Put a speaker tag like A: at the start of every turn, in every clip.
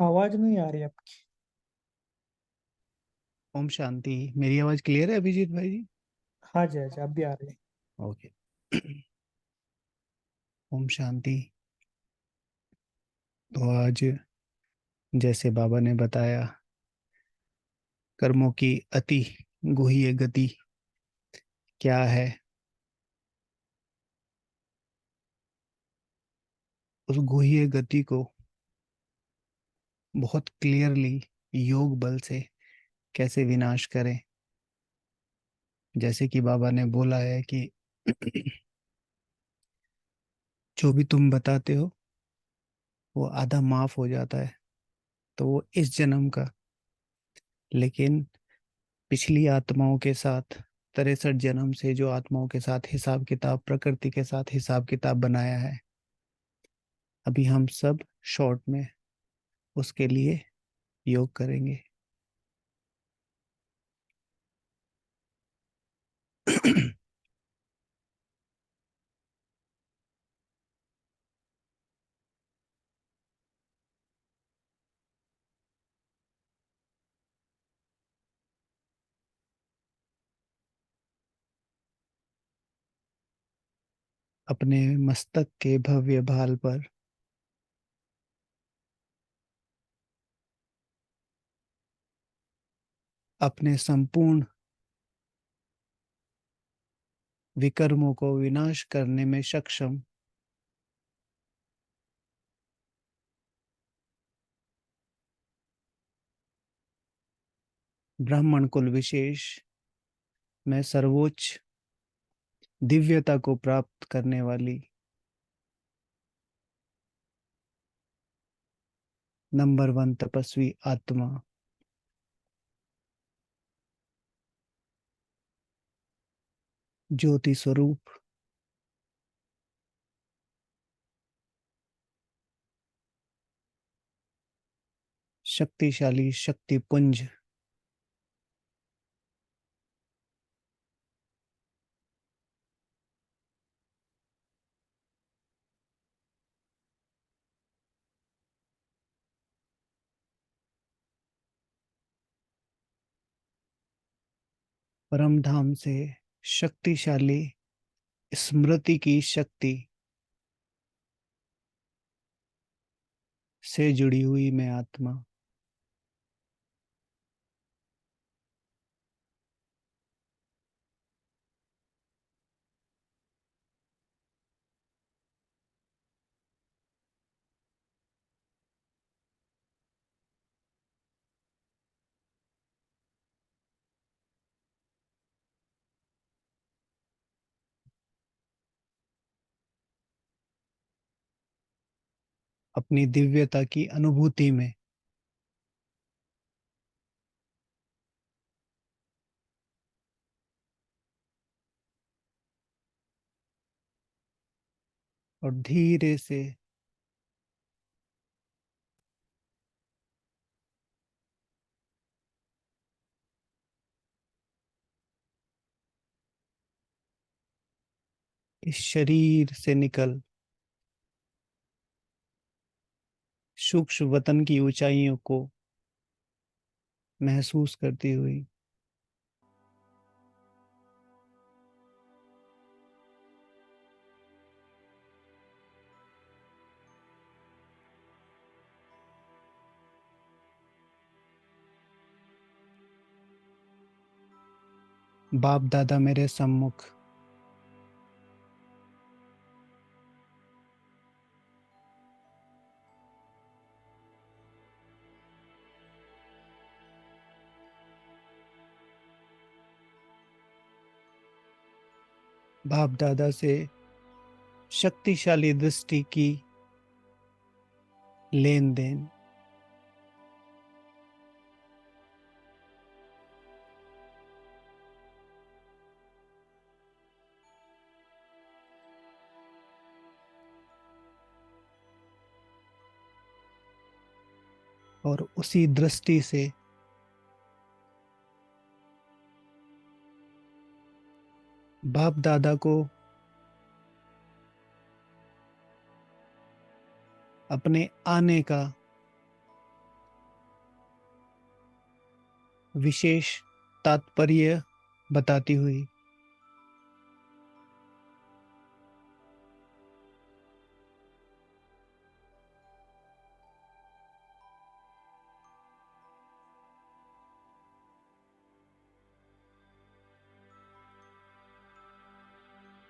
A: आवाज नहीं आ रही आपकी।
B: ओम शांति। मेरी आवाज क्लियर है अभिजीत भाई जी?
A: हाँ जी, हाँ जी, अब भी आ रही है।
B: ओके। ओम शांति। तो आज जैसे बाबा ने बताया, कर्मों की अति गुह्य गति क्या है, उस गुह्य गति को बहुत क्लियरली योग बल से कैसे विनाश करें। जैसे कि बाबा ने बोला है कि जो भी तुम बताते हो वो आधा माफ हो जाता है, तो वो इस जन्म का। लेकिन पिछली आत्माओं के साथ 63 जन्म से जो आत्माओं के साथ हिसाब किताब, प्रकृति के साथ हिसाब किताब बनाया है, अभी हम सब शॉर्ट में उसके लिए योग करेंगे। अपने मस्तक के भव्य भाल पर अपने संपूर्ण विकर्मों को विनाश करने में सक्षम ब्राह्मण कुल विशेष में सर्वोच्च दिव्यता को प्राप्त करने वाली नंबर वन तपस्वी आत्मा, ज्योति स्वरूप, शक्तिशाली शक्ति पुंज, परम धाम से शक्तिशाली स्मृति की शक्ति से जुड़ी हुई मैं आत्मा, अपनी दिव्यता की अनुभूति में और धीरे से इस शरीर से निकल सूक्ष्म वतन की ऊंचाइयों को महसूस करती हुई बाप दादा मेरे सम्मुख बाप दादा से शक्तिशाली दृष्टि की लेन देन और उसी दृष्टि से बाप दादा को अपने आने का विशेष तात्पर्य बताती हुई।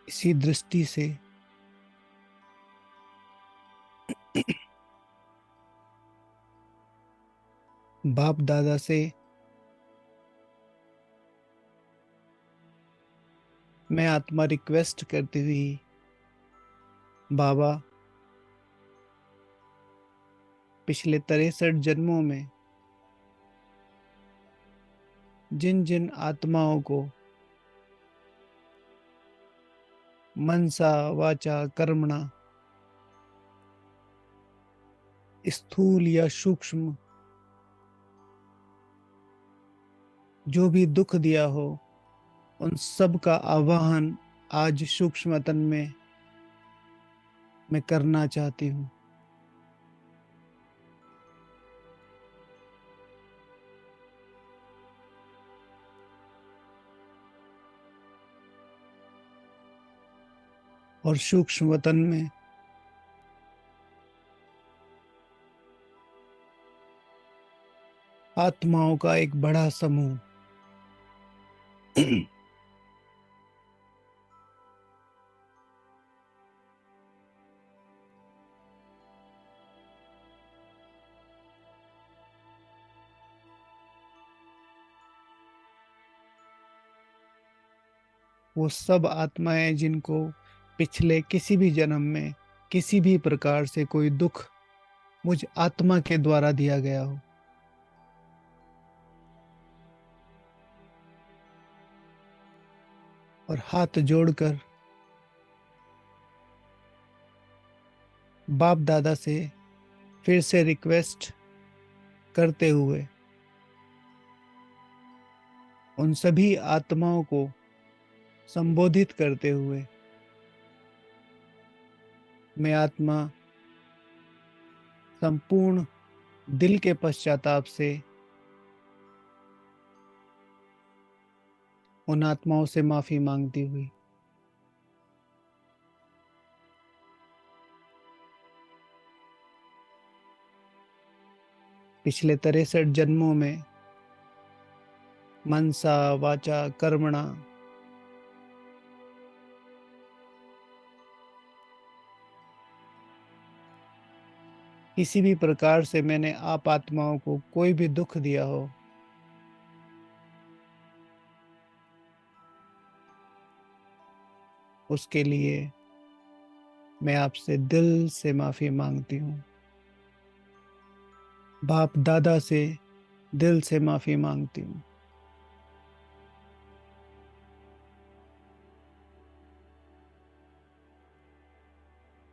B: इसी दृष्टि से बाप दादा से मैं आत्मा रिक्वेस्ट करती हुई, बाबा पिछले 63 जन्मों में जिन जिन आत्माओं को मनसा वाचा कर्मणा, स्थूल या सूक्ष्म, जो भी दुख दिया हो, उन सब का आवाहन आज सूक्ष्म तन में मैं करना चाहती हूँ। और सूक्ष्म वतन में आत्माओं का एक बड़ा समूह वो सब आत्माएं जिनको पिछले किसी भी जन्म में किसी भी प्रकार से कोई दुख मुझ आत्मा के द्वारा दिया गया हो, और हाथ जोड़कर बाप दादा से फिर से रिक्वेस्ट करते हुए उन सभी आत्माओं को संबोधित करते हुए, मैं आत्मा संपूर्ण दिल के पश्चाताप से उन आत्माओं से माफी मांगती हुई, पिछले 63 जन्मों में मनसा वाचा कर्मणा किसी भी प्रकार से मैंने आप आत्माओं को कोई भी दुख दिया हो, उसके लिए मैं आपसे दिल से माफी मांगती हूँ। बाप दादा से दिल से माफी मांगती हूँ।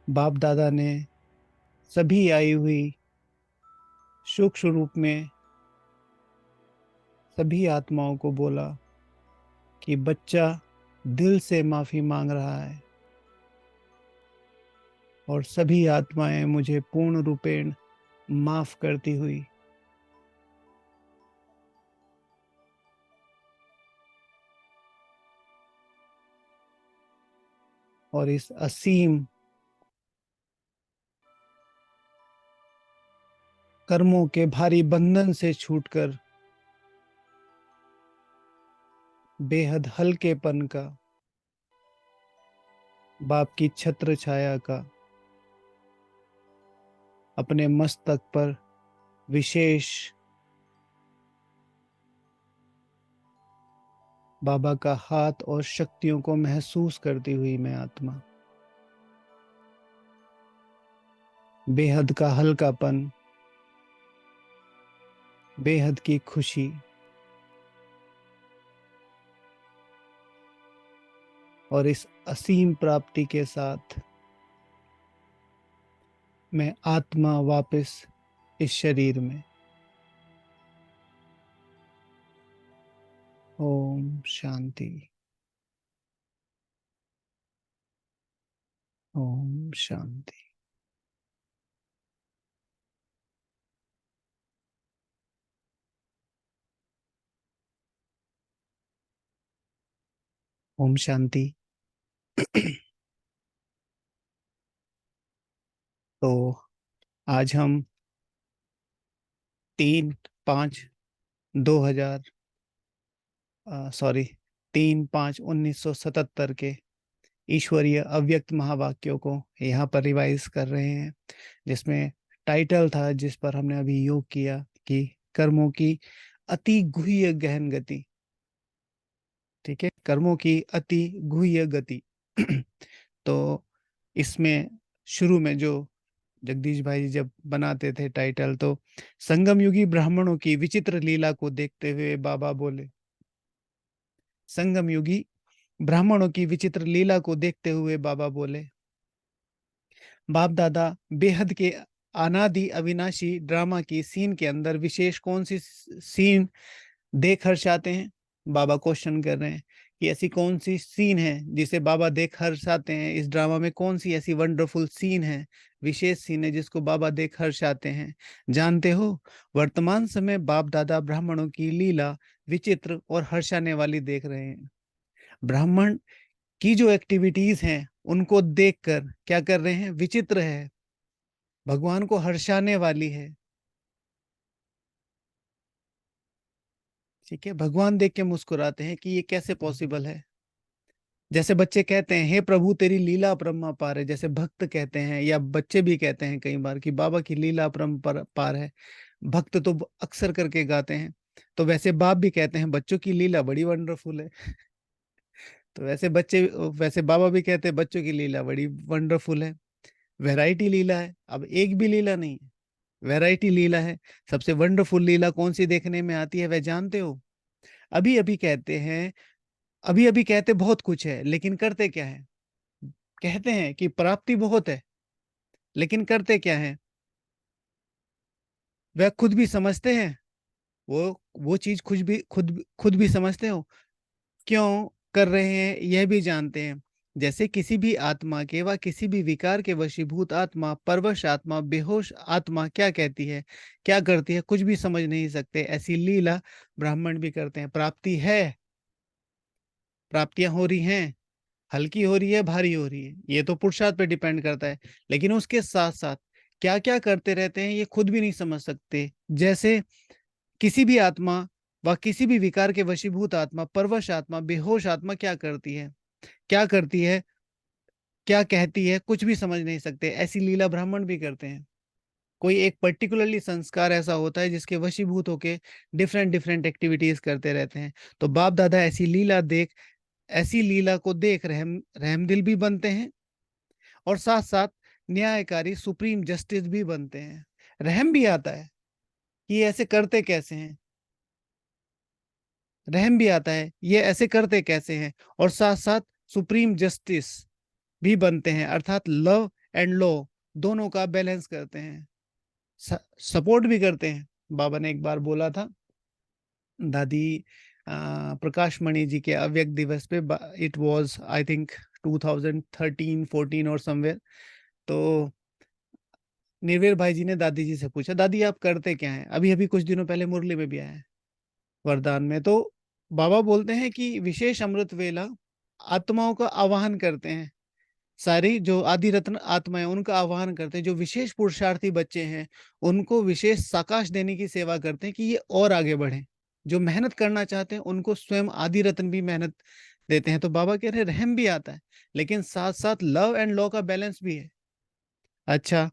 B: बाप दादा ने सभी आई हुई सूक्ष्म रूप में सभी आत्माओं को बोला कि बच्चा दिल से माफी मांग रहा है, और सभी आत्माएं मुझे पूर्ण रूपेण माफ करती हुई और इस असीम कर्मों के भारी बंधन से छूटकर बेहद हल्केपन का, बाप की छत्र छाया का अपने मस्तक पर विशेष बाबा का हाथ और शक्तियों को महसूस करती हुई मैं आत्मा बेहद का हल्कापन, बेहद की खुशी और इस असीम प्राप्ति के साथ मैं आत्मा वापस इस शरीर में। ओम शांति। ओम शांति। ओम शांति। तो आज हम 3/5/2000 सॉरी 3/5/1977 के ईश्वरीय अव्यक्त महावाक्यों को यहाँ पर रिवाइज कर रहे हैं, जिसमें टाइटल था, जिस पर हमने अभी योग किया, कि कर्मों की अति गुह्य गहन गति। ठीक है, कर्मों की अति गुह्य गति। तो इसमें शुरू में जो जगदीश भाई जी जब बनाते थे टाइटल, तो संगम युगी ब्राह्मणों की विचित्र लीला को देखते हुए बाबा बोले, संगम युगी ब्राह्मणों की विचित्र लीला को देखते हुए बाबा बोले, बाप दादा बेहद के अनादि अविनाशी ड्रामा की सीन के अंदर विशेष कौन सी सीन देख हर्षाते हैं। बाबा क्वेश्चन कर रहे हैं कि ऐसी कौन सी सीन है जिसे बाबा देख हर्षाते हैं। इस ड्रामा में कौन सी ऐसी वंडरफुल सीन है, विशेष सीन है, जिसको बाबा देख हर्षाते हैं। जानते हो, वर्तमान समय बाप दादा ब्राह्मणों की लीला विचित्र और हर्षाने वाली देख रहे हैं। ब्राह्मण की जो एक्टिविटीज हैं उनको देखकर क्या कर रहे हैं, विचित्र है, भगवान को हर्षाने वाली है। ठीक है, भगवान देख के मुस्कुराते हैं कि ये कैसे पॉसिबल है। जैसे बच्चे कहते हैं, हे प्रभु तेरी लीला अपरंपार है, जैसे भक्त कहते हैं, या बच्चे भी कहते हैं कई बार कि बाबा की लीला अपरंपार है। भक्त तो अक्सर करके गाते हैं। तो वैसे बाप भी कहते हैं बच्चों की लीला बड़ी वंडरफुल है। तो वैसे बाबा भी कहते हैं बच्चों की लीला बड़ी वंडरफुल है। वैरायटी लीला है, अब एक भी लीला नहीं है, वैरायटी लीला है। सबसे वंडरफुल लीला कौन सी देखने में आती है, वह जानते हो? अभी अभी कहते हैं, अभी अभी कहते बहुत कुछ है, लेकिन करते क्या है? कहते हैं कि प्राप्ति बहुत है, लेकिन करते क्या है? वह खुद भी समझते हैं, वो चीज खुद भी समझते हो, क्यों कर रहे हैं यह भी जानते हैं। जैसे किसी भी आत्मा के व किसी भी विकार के वशीभूत आत्मा, परवश आत्मा, बेहोश आत्मा क्या कहती है, क्या करती है, कुछ भी समझ नहीं सकते। ऐसी लीला ब्राह्मण भी करते हैं। प्राप्ति है, प्राप्तियां हो रही हैं, हल्की हो रही है, भारी हो रही है, ये तो पुरुषार्थ पे डिपेंड करता है। लेकिन उसके साथ साथ क्या क्या करते रहते हैं ये खुद भी नहीं समझ सकते। जैसे किसी भी आत्मा व किसी भी विकार के वशीभूत आत्मा, परवश आत्मा, बेहोश आत्मा क्या करती है, क्या करती है, क्या कहती है, कुछ भी समझ नहीं सकते। ऐसी लीला ब्राह्मण भी करते हैं। कोई एक पर्टिकुलरली संस्कार ऐसा होता है जिसके वशीभूत होके डिफरेंट डिफरेंट एक्टिविटीज करते रहते हैं। तो बाप दादा ऐसी लीला को देख रहमदिल भी बनते हैं, और साथ साथ न्यायकारी सुप्रीम जस्टिस भी बनते हैं। रहम भी आता है कि ये ऐसे करते कैसे हैं, रहम भी आता है ये ऐसे करते कैसे हैं, और साथ साथ सुप्रीम जस्टिस भी बनते हैं, अर्थात लव एंड लॉ दोनों का बैलेंस करते हैं, सपोर्ट भी करते हैं। बाबा ने एक बार बोला था, दादी प्रकाश मणि जी के अव्यक्त दिवस पे, इट वाज आई थिंक 2013-14 और समवेयर। तो निर्वेर भाई जी ने दादी जी से पूछा, दादी आप करते क्या हैं? अभी अभी कुछ दिनों पहले मुरली में भी आया है, वरदान में। तो बाबा बोलते हैं कि विशेष अमृत वेला आत्माओं का आवाहन करते हैं, सारी जो आदि रत्न आत्माएं उनका आह्वान करते हैं। जो विशेष पुरुषार्थी बच्चे हैं उनको विशेष साकाश देने की सेवा करते हैं कि ये और आगे बढ़े। जो मेहनत करना चाहते हैं उनको स्वयं आदि रत्न भी मेहनत देते हैं। तो बाबा कह रहे हैं रहम भी आता है, लेकिन साथ साथ लव एंड लॉ का बैलेंस भी है। अच्छा,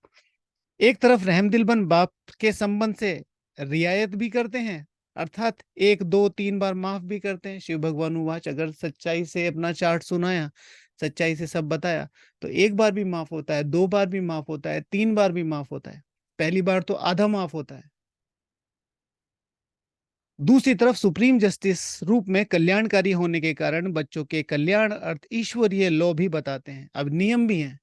B: एक तरफ रहमदिल बन बाप के संबंध से रियायत भी करते हैं, अर्थात 1 2 3 बार माफ भी करते हैं। शिव भगवान वाच, अगर सच्चाई से अपना चार्ट सुनाया, सच्चाई से सब बताया, तो एक बार भी माफ होता है, 2 बार भी माफ होता है, 3 बार भी माफ होता है, पहली बार तो आधा माफ होता है। दूसरी तरफ सुप्रीम जस्टिस रूप में कल्याणकारी होने के कारण बच्चों के कल्याण अर्थ ईश्वरीय लॉ भी बताते हैं। अब नियम भी हैं।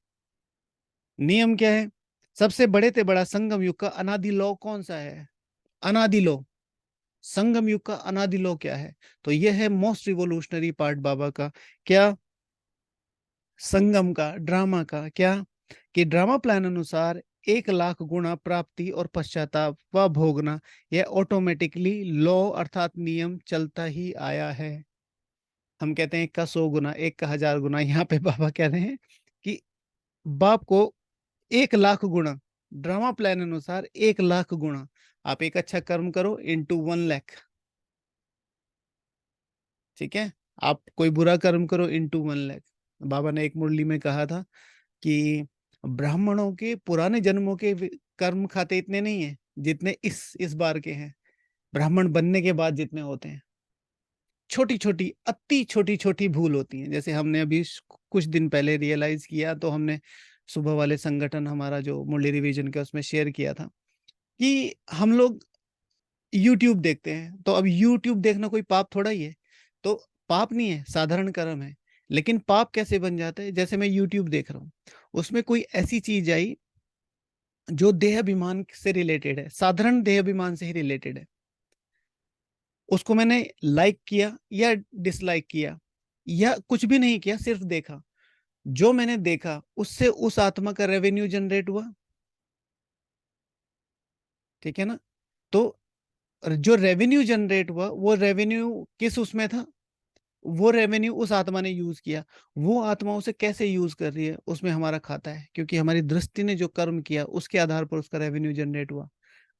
B: नियम क्या है? सबसे बड़े से बड़ा संगम युग का अनादि लॉ कौन सा है? अनादि लॉ, संगम युग का अनादि लॉ क्या है? तो यह है मोस्ट रिवोल्यूशनरी पार्ट बाबा का। क्या? संगम का, ड्रामा का। क्या? कि ड्रामा प्लान अनुसार 1 लाख गुणा प्राप्ति और पश्चाताप व भोगना, यह ऑटोमेटिकली लॉ अर्थात नियम चलता ही आया है। हम कहते हैं 1 का 100 गुना, 1 का 1000 गुना। यहाँ पे बाबा कह रहे हैं कि बाप को 1 लाख गुना, ड्रामा प्लान अनुसार 1 लाख गुना। आप एक अच्छा कर्म करो इंटू 1 लाख, ठीक है। आप कोई बुरा कर्म करो इंटू 1 लाख। बाबा ने एक मुरली में कहा था कि ब्राह्मणों के पुराने जन्मों के कर्म खाते इतने नहीं है जितने इस बार के हैं, ब्राह्मण बनने के बाद जितने होते हैं। छोटी छोटी, अति छोटी छोटी भूल होती हैं। जैसे हमने अभी कुछ दिन पहले रियलाइज किया, तो हमने सुबह वाले संगठन हमारा जो मुरली रिवीजन का, उसमें शेयर किया था कि हम लोग यूट्यूब देखते हैं। तो अब यूट्यूब देखना कोई पाप थोड़ा ही है। तो पाप नहीं है, साधारण कर्म है। लेकिन पाप कैसे बन जाता है? जैसे मैं यूट्यूब देख रहा हूँ, उसमें कोई ऐसी चीज आई जो देह अभिमान से रिलेटेड है, साधारण देह अभिमान से ही रिलेटेड है, उसको मैंने लाइक किया या डिसलाइक किया या कुछ भी नहीं किया, सिर्फ देखा। जो मैंने देखा उससे उस आत्मा का रेवेन्यू जनरेट हुआ, ठीक है ना। तो जो रेवेन्यू जनरेट हुआ, वो रेवेन्यू किस उसमें था? वो रेवेन्यू उस आत्मा ने यूज किया। वो आत्मा उसे कैसे यूज कर रही है, उसमें हमारा खाता है, क्योंकि हमारी दृष्टि ने जो कर्म किया उसके आधार पर उसका रेवेन्यू जनरेट हुआ।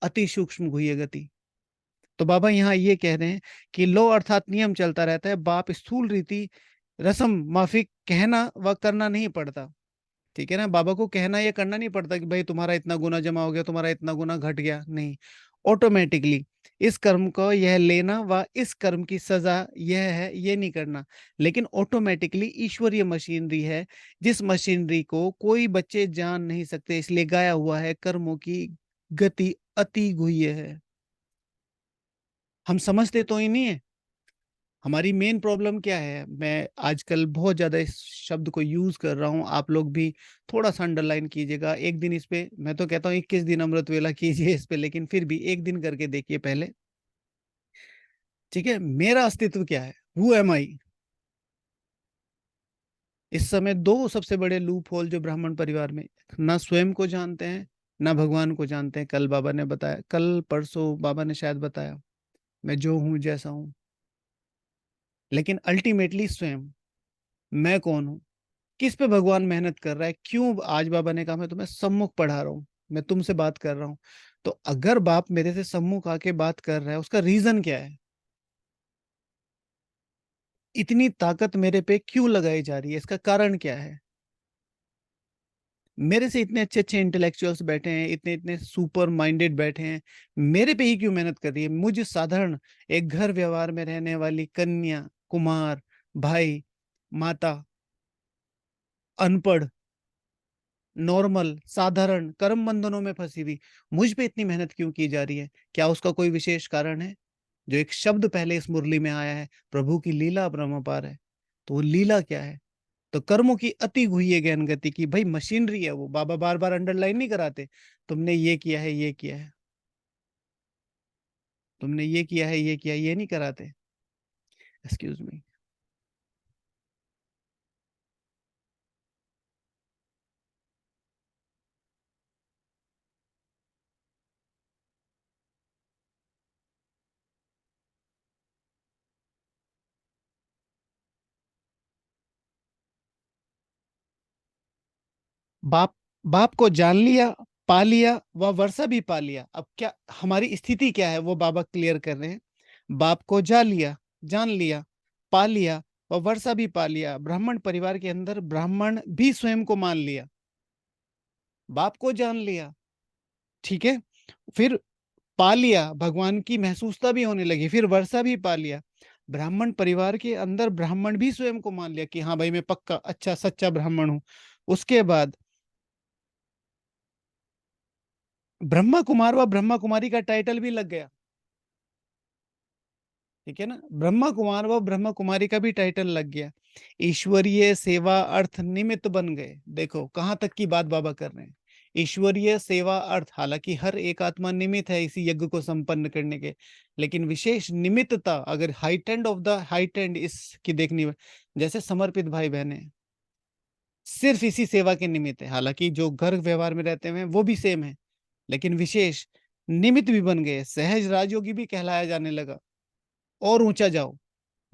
B: अति सूक्ष्म गुह्य गति। तो बाबा यहाँ ये कह रहे हैं कि लो अर्थात नियम चलता रहता है, बाप स्थूल रीति रसम माफिक कहना व करना नहीं पड़ता, ठीक है ना। बाबा को कहना या करना नहीं पड़ता कि भाई तुम्हारा इतना गुना जमा हो गया, तुम्हारा इतना गुना घट गया, नहीं। ऑटोमेटिकली इस कर्म को यह लेना व इस कर्म की सजा यह है, ये नहीं करना। लेकिन ऑटोमेटिकली ईश्वरीय मशीनरी है, जिस मशीनरी को कोई बच्चे जान नहीं सकते, इसलिए गाया हुआ है कर्मों की गति अति गुह्य है। हम समझते तो ही नहीं है। हमारी मेन प्रॉब्लम क्या है? मैं आजकल बहुत ज्यादा इस शब्द को यूज कर रहा हूं, आप लोग भी थोड़ा सा अंडरलाइन कीजिएगा। एक दिन इस पे, मैं तो कहता हूँ 21 दिन अमृत वेला कीजिए इस पे, लेकिन फिर भी एक दिन करके देखिए पहले, ठीक है। मेरा अस्तित्व क्या है? हु एम आई? इस समय दो सबसे बड़े लूप होल जो ब्राह्मण परिवार में, ना स्वयं को जानते हैं, ना भगवान को जानते हैं। कल बाबा ने बताया, कल परसों बाबा ने शायद बताया, मैं जो हूं जैसा हूं। लेकिन अल्टीमेटली स्वयं मैं कौन हूं? किस पे भगवान मेहनत कर रहा है? क्यों आज बाबा ने कहा मैं तुम्हें सम्मुख पढ़ा रहा हूँ, मैं तुमसे बात कर रहा हूँ? तो अगर बाप मेरे से सम्मुख आके बात कर रहा है, उसका रीजन क्या है? इतनी ताकत मेरे पे क्यों लगाई जा रही है? इसका कारण क्या है? मेरे से इतने अच्छे अच्छे इंटेलेक्चुअल्स बैठे हैं, इतने इतने सुपर माइंडेड बैठे हैं, मेरे पे ही क्यों मेहनत कर रही है? मुझ साधारण एक घर व्यवहार में रहने वाली कन्या, कुमार, भाई, माता, अनपढ़, नॉर्मल साधारण कर्म बंधनों में फंसी हुई, मुझ पे इतनी मेहनत क्यों की जा रही है? क्या उसका कोई विशेष कारण है? जो एक शब्द पहले इस मुरली में आया है, प्रभु की लीला अपरंपार है। तो वो लीला क्या है? तो कर्मों की अति गुह्य ज्ञान गति की भाई मशीनरी है वो। बाबा बार बार अंडरलाइन नहीं कराते, तुमने ये किया है, ये किया है, तुमने ये किया है, ये किया, ये नहीं कराते। Excuse me. बाप, बाप को जान लिया, पा लिया, व वर्षा भी पा लिया। अब क्या हमारी स्थिति क्या है, वो बाबा क्लियर कर रहे हैं। बाप को जा लिया, जान लिया, पा लिया, और वर्षा भी पा लिया। ब्राह्मण परिवार के अंदर ब्राह्मण भी स्वयं को मान लिया, बाप को जान लिया, ठीक है। फिर पा लिया, भगवान की महसूसता भी होने लगी, फिर वर्षा भी पा लिया। ब्राह्मण परिवार के अंदर ब्राह्मण भी स्वयं को मान लिया कि हाँ भाई मैं पक्का अच्छा सच्चा ब्राह्मण हूं। उसके बाद ब्रह्मा कुमार व ब्रह्मा कुमारी का टाइटल भी लग गया, ठीक है ना। ब्रह्मा कुमार व ब्रह्मा कुमारी का भी टाइटल लग गया। ईश्वरीय सेवा अर्थ निमित्त बन गए। देखो कहां तक की बात बाबा कर रहे हैं। ईश्वरीय सेवा अर्थ, हालांकि हर एक आत्मा निमित्त है इसी यज्ञ को संपन्न करने के, लेकिन विशेष निमित्तता अगर height end of the height and इसकी देखनी है, जैसे समर्पित भाई बहने सिर्फ इसी सेवा के निमित्त है। हालांकि जो घर व्यवहार में रहते हैं वो भी सेम है, लेकिन विशेष निमित्त भी बन गए, सहज राजयोगी भी कहलाया जाने लगा। और ऊंचा जाओ,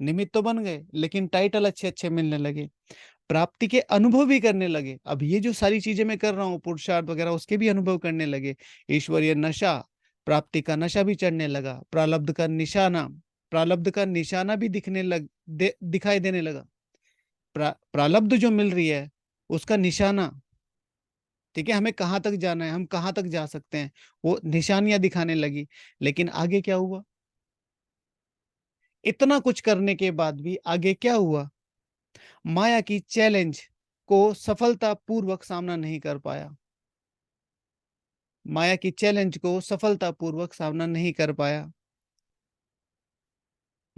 B: निमित्त तो बन गए, लेकिन टाइटल अच्छे अच्छे मिलने लगे, प्राप्ति के अनुभव भी करने लगे। अब ये जो सारी चीजें मैं कर रहा हूँ, पुरुषार्थ वगैरह, उसके भी अनुभव करने लगे। ईश्वरीय नशा, प्राप्ति का नशा भी चढ़ने लगा। प्रारब्ध का निशाना भी दिखाई देने लगा। प्रारब्ध जो मिल रही है उसका निशाना, ठीक है, हमें कहाँ तक जाना है, हम कहाँ तक जा सकते हैं, वो निशानियां दिखाने लगी। लेकिन आगे क्या हुआ? इतना कुछ करने के बाद भी आगे क्या हुआ? माया की चैलेंज को सफलतापूर्वक सामना नहीं कर पाया। माया की चैलेंज को सफलतापूर्वक सामना नहीं कर पाया।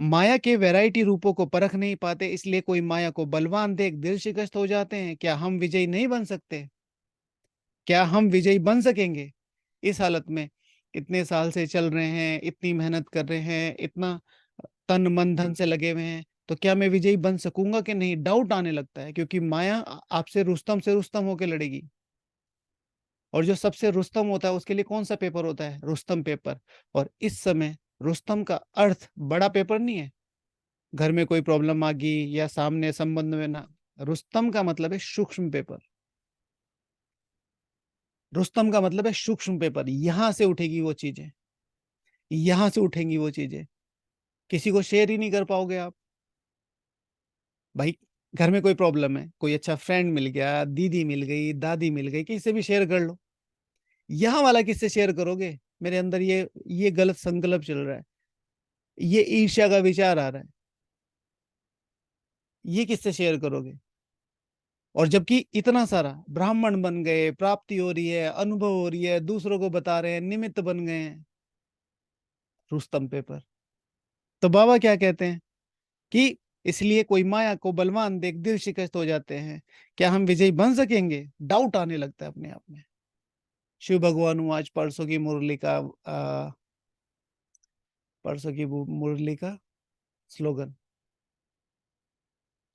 B: माया के वैरायटी रूपों को परख नहीं पाते, इसलिए कोई माया को बलवान देख दिल शिकस्त हो जाते हैं। क्या हम विजयी नहीं बन सकते? क्या हम विजयी बन सकेंगे इस हालत में? इतने साल से चल रहे हैं, इतनी मेहनत कर रहे हैं, इतना तन मन धन से लगे हुए हैं, तो क्या मैं विजयी बन सकूंगा कि नहीं? डाउट आने लगता है, क्योंकि माया आपसे रुस्तम से रुस्तम होकर लड़ेगी। और जो सबसे रुस्तम होता है उसके लिए कौन सा पेपर होता है? रुस्तम पेपर। और इस समय रुस्तम का अर्थ बड़ा पेपर नहीं है, घर में कोई प्रॉब्लम आ गई या सामने संबंध में ना। रुस्तम का मतलब है सूक्ष्म पेपर। रुस्तम का मतलब है सूक्ष्म पेपर। यहां से उठेगी वो चीजें, यहां से उठेंगी वो चीजें, किसी को शेयर ही नहीं कर पाओगे आप। भाई, घर में कोई प्रॉब्लम है, कोई अच्छा फ्रेंड मिल गया, दीदी मिल गई, दादी मिल गई, किसी से भी शेयर कर लो। यहाँ वाला किससे शेयर करोगे? मेरे अंदर ये गलत संकल्प चल रहा है, ये ईर्ष्या का विचार आ रहा है, ये किससे शेयर करोगे? और जबकि इतना सारा ब्राह्मण बन गए, प्राप्ति हो रही है, अनुभव हो रही है, दूसरों को बता रहे हैं, निमित्त बन गए हैं। रुस्तम पेपर। तो बाबा क्या कहते हैं कि इसलिए कोई माया को बलवान देख दिल शिकस्त हो जाते हैं। क्या हम विजयी बन सकेंगे? डाउट आने लगता है अपने आप में। शिव भगवान हूँ आज परसों की मुरली का स्लोगन,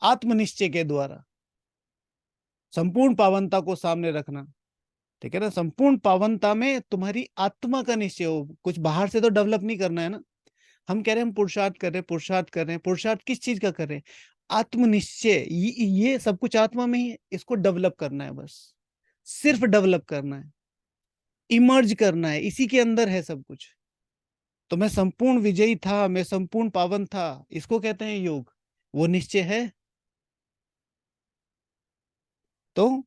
B: आत्मनिश्चय के द्वारा संपूर्ण पावनता को सामने रखना। ठीक है ना? संपूर्ण पावनता में तुम्हारी आत्मा का निश्चय हो, कुछ बाहर से तो डेवलप नहीं करना है ना। हम कह रहे हैं हम पुरुषार्थ कर रहे हैं, पुरुषार्थ कर रहे हैं, पुरुषार्थ किस चीज का कर रहे हैं? आत्मनिश्चय। ये सब कुछ आत्मा में ही है, इसको डेवलप करना है बस, सिर्फ डेवलप करना है, इमर्ज करना है, इसी के अंदर है सब कुछ। तो मैं संपूर्ण विजयी था, मैं संपूर्ण पावन था, इसको कहते हैं योग। वो निश्चय है। तो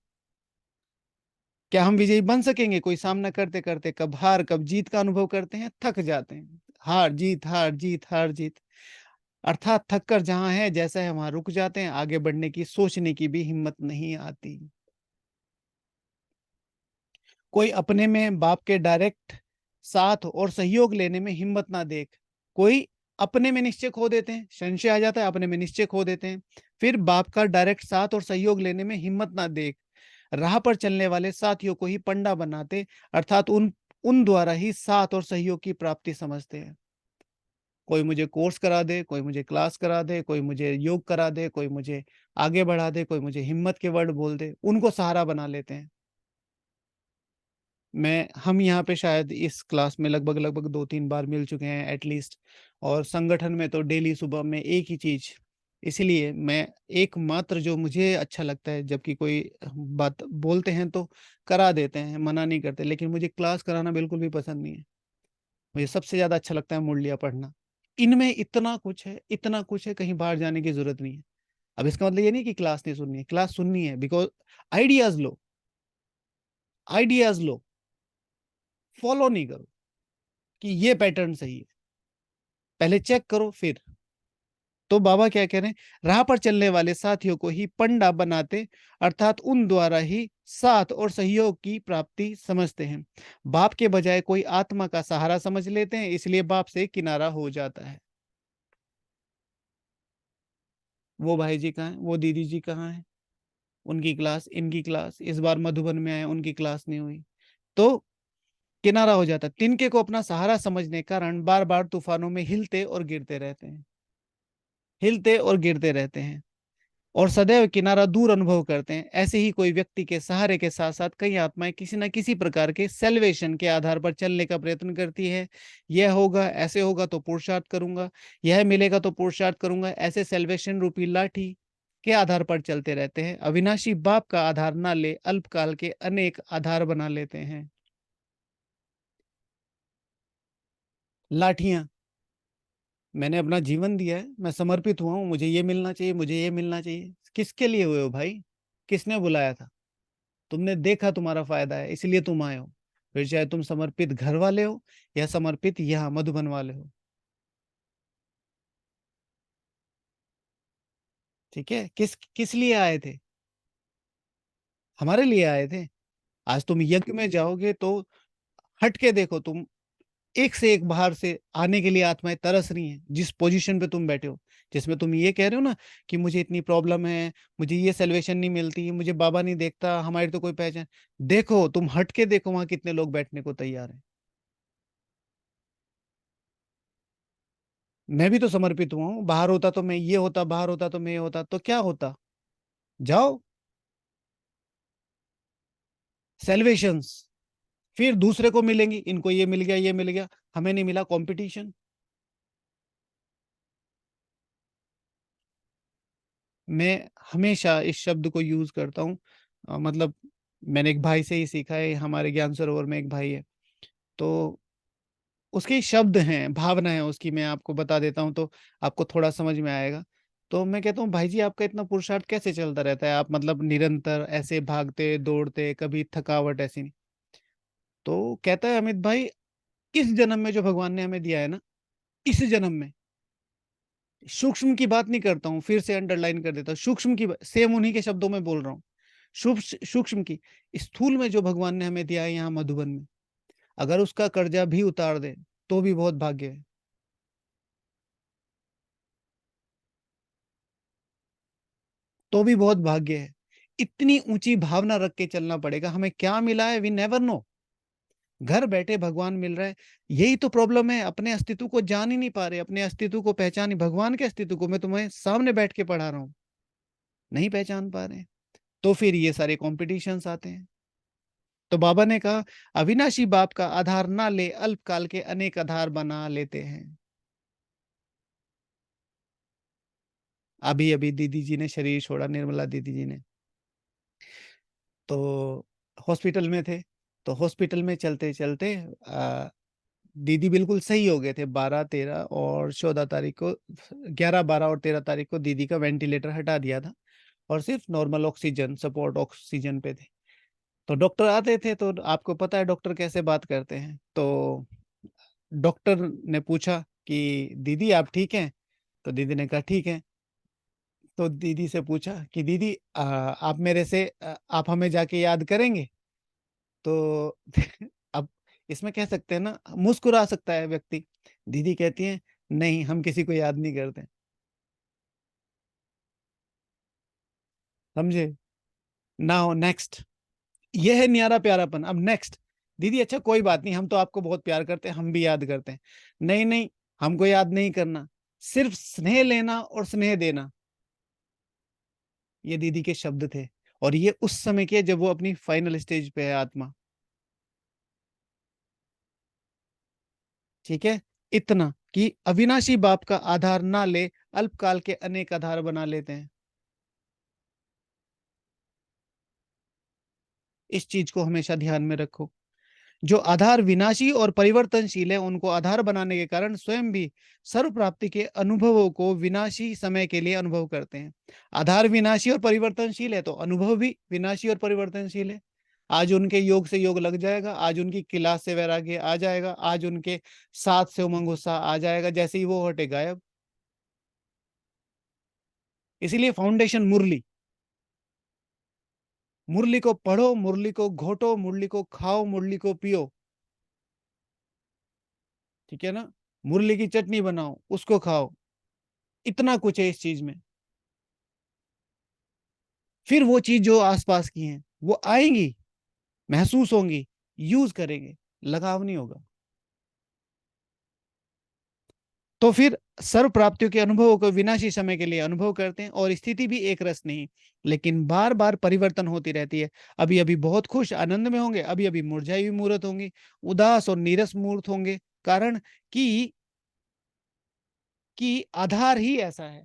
B: क्या हम विजयी बन सकेंगे? कोई सामना करते करते कब हार कब जीत का अनुभव करते हैं, थक जाते हैं। हार जीत, हार जीत, हार जीत, अर्थात थक कर जहां है जैसा है वहां रुक जाते हैं। आगे बढ़ने की, सोचने की भी हिम्मत नहीं आती। कोई अपने में बाप के डायरेक्ट साथ और सहयोग लेने में हिम्मत ना देख। कोई अपने में निश्चय खो देते हैं, संशय आ जाता है, अपने में निश्चय खो देते हैं, फिर बाप का डायरेक्ट साथ और सहयोग लेने में हिम्मत ना देख। राह पर चलने वाले साथियों को ही पंडा बनाते, अर्थात उन उन द्वारा ही साथ और सहयोग की प्राप्ति समझते हैं। कोई मुझे कोर्स करा दे, कोई मुझे क्लास करा दे, कोई मुझे योग करा दे, कोई मुझे आगे बढ़ा दे, कोई मुझे हिम्मत के वर्ड बोल दे, उनको सहारा बना लेते हैं। हम यहाँ पे शायद इस क्लास में लगभग लगभग 2-3 बार मिल चुके हैं एटलीस्ट। और संगठन में तो डेली सुबह में एक ही चीज। इसीलिए मैं एकमात्र जो मुझे अच्छा लगता है, जबकि कोई बात बोलते हैं तो करा देते हैं, मना नहीं करते, लेकिन मुझे क्लास कराना बिल्कुल भी पसंद नहीं है। मुझे सबसे ज्यादा अच्छा लगता है मुरलिया पढ़ना। इनमें इतना कुछ है, इतना कुछ है, कहीं बाहर जाने की जरूरत नहीं है। अब इसका मतलब ये नहीं कि क्लास नहीं सुननी है, क्लास सुननी है, because ideas low, ideas low, follow नहीं करो कि ये पैटर्न सही है, पहले चेक करो फिर। तो बाबा क्या कह रहे हैं? राह पर चलने वाले साथियों को ही पंडा बनाते, अर्थात उन द्वारा ही साथ और सहयोग की प्राप्ति समझते हैं। बाप के बजाय कोई आत्मा का सहारा समझ लेते हैं, इसलिए बाप से किनारा हो जाता है। वो भाई जी कहाँ है, वो दीदी जी कहाँ है, उनकी क्लास, इनकी क्लास, इस बार मधुबन में आए, उनकी क्लास नहीं हुई, तो किनारा हो जाता है। तिनके को अपना सहारा समझने के कारण बार बार तूफानों में हिलते और गिरते रहते हैं, हिलते और गिरते रहते हैं। और सदैव किनारा दूर अनुभव करते हैं। ऐसे ही कोई व्यक्ति के सहारे के साथ साथ कई आत्माएं किसी न किसी प्रकार के सेल्वेशन के आधार पर चलने का प्रयत्न करती है। यह होगा, ऐसे होगा तो पुरुषार्थ करूंगा, यह मिलेगा तो पुरुषार्थ करूंगा, ऐसे सेल्वेशन रूपी लाठी के आधार पर चलते रहते हैं। अविनाशी बाप का आधार ना ले अल्पकाल के अनेक आधार बना लेते हैं। लाठियां, मैंने अपना जीवन दिया है, मैं समर्पित हुआ हूं, मुझे ये मिलना चाहिए, मुझे ये मिलना चाहिए। किसके लिए हुए हो भाई? किसने बुलाया था? तुमने देखा तुम्हारा फायदा है इसलिए तुम आए हो। फिर चाहे तुम समर्पित घर वाले हो या समर्पित यहाँ मधुबन वाले हो। ठीक है, किस किस लिए आए थे? हमारे लिए आए थे। आज तुम यज्ञ में जाओगे तो हट के देखो तुम, एक से एक बाहर से आने के लिए आत्माएं तरस रही हैं। जिस पोजीशन पे तुम बैठे हो, जिसमें तुम ये कह रहे हो ना कि मुझे इतनी प्रॉब्लम है, मुझे ये सेल्वेशन नहीं मिलती, मुझे बाबा नहीं देखता, हमारी तो कोई पहचान। देखो तुम हट के देखो वहां कितने लोग बैठने को तैयार हैं। मैं भी तो समर्पित हुआ हूँ। बाहर होता तो मैं ये होता, बाहर होता तो मैं ये होता, तो क्या होता? जाओ सेल्वेशंस, फिर दूसरे को मिलेंगी, इनको ये मिल गया, ये मिल गया, हमें नहीं मिला, कंपटीशन। मैं हमेशा इस शब्द को यूज करता हूँ, मतलब मैंने एक भाई से ही सीखा है। हमारे ज्ञान सरोवर में एक भाई है, तो उसके शब्द हैं, भावना है उसकी, मैं आपको बता देता हूँ तो आपको थोड़ा समझ में आएगा। तो मैं कहता हूँ भाई जी आपका इतना पुरुषार्थ कैसे चलता रहता है? आप मतलब निरंतर ऐसे भागते दौड़ते, कभी थकावट ऐसी नहीं। तो कहता है अमित भाई, इस जन्म में जो भगवान ने हमें दिया है ना, इस जन्म में, सूक्ष्म की बात नहीं करता हूँ, फिर से अंडरलाइन कर देता हूँ, सूक्ष्म की, सेम उन्हीं के शब्दों में बोल रहा हूँ। सूक्ष्म की, स्थूल में जो भगवान ने हमें दिया है यहाँ मधुबन में, अगर उसका कर्जा भी उतार दे तो भी बहुत भाग्य है। तो भी बहुत भाग्य है। इतनी ऊंची भावना रख के चलना पड़ेगा। हमें क्या मिला है वी नेवर नो। घर बैठे भगवान मिल रहा है। यही तो प्रॉब्लम है, अपने अस्तित्व को जान ही नहीं पा रहे, अपने अस्तित्व को पहचान ही, भगवान के अस्तित्व को मैं तुम्हें सामने बैठ के पढ़ा रहा हूँ, नहीं पहचान पा रहे। तो फिर ये सारे कॉम्पिटिशन्स आते हैं। तो बाबा ने कहा अविनाशी बाप का आधार ना ले अल्पकाल के अनेक आधार बना लेते हैं। अभी अभी दीदी जी ने शरीर छोड़ा, निर्मला दीदी जी ने। तो हॉस्पिटल में थे। तो हॉस्पिटल में चलते चलते दीदी बिल्कुल सही हो गए थे। 12, 13 और 14 तारीख को, 11, 12 और 13 तारीख को दीदी का वेंटिलेटर हटा दिया था और सिर्फ नॉर्मल ऑक्सीजन, सपोर्ट ऑक्सीजन पे थे। तो डॉक्टर आते थे, तो आपको पता है डॉक्टर कैसे बात करते हैं। तो डॉक्टर ने पूछा कि दीदी आप ठीक हैं? तो दीदी ने कहा ठीक है। तो दीदी से पूछा कि दीदी आप मेरे से आप हमें जाके याद करेंगे? तो अब इसमें कह सकते हैं ना, मुस्कुरा सकता है व्यक्ति। दीदी कहती है नहीं, हम किसी को याद नहीं करते। समझे? नाउ नेक्स्ट, ये है न्यारा प्यारापन। अब नेक्स्ट, दीदी अच्छा कोई बात नहीं, हम तो आपको बहुत प्यार करते हैं, हम भी याद करते हैं। नहीं नहीं, हमको याद नहीं करना, सिर्फ स्नेह लेना और स्नेह देना। ये दीदी के शब्द थे। और ये उस समय के जब वो अपनी फाइनल स्टेज पे है आत्मा। ठीक है, इतना कि अविनाशी बाप का आधार ना ले अल्पकाल के अनेक आधार बना लेते हैं। इस चीज को हमेशा ध्यान में रखो। जो आधार विनाशी और परिवर्तनशील है, उनको आधार बनाने के कारण स्वयं भी सर्व प्राप्ति के अनुभवों को विनाशी समय के लिए अनुभव करते हैं। आधार विनाशी और परिवर्तनशील है तो अनुभव भी विनाशी और परिवर्तनशील है। आज उनके योग से योग लग जाएगा, आज उनकी क्लास से वैराग्य आ जाएगा, आज उनके साथ से उमंग उत्साह आ जाएगा, जैसे ही वो हटे गायब। इसीलिए फाउंडेशन मुरली, मुरली को पढ़ो, मुरली को घोटो, मुरली को खाओ, मुरली को पियो। ठीक है ना? मुरली की चटनी बनाओ, उसको खाओ। इतना कुछ है इस चीज में। फिर वो चीज जो आसपास की हैं वो आएंगी, महसूस होंगी, यूज करेंगे, लगाव नहीं होगा। तो फिर सर्व प्राप्तियों के अनुभवों को विनाशी समय के लिए अनुभव करते हैं, और स्थिति भी एक रस नहीं, लेकिन बार बार परिवर्तन होती रहती है। अभी अभी बहुत खुश आनंद में होंगे, अभी अभी मुरझाई हुई मूर्त होंगी, उदास और नीरस मूर्त होंगे। कारण कि आधार ही ऐसा है,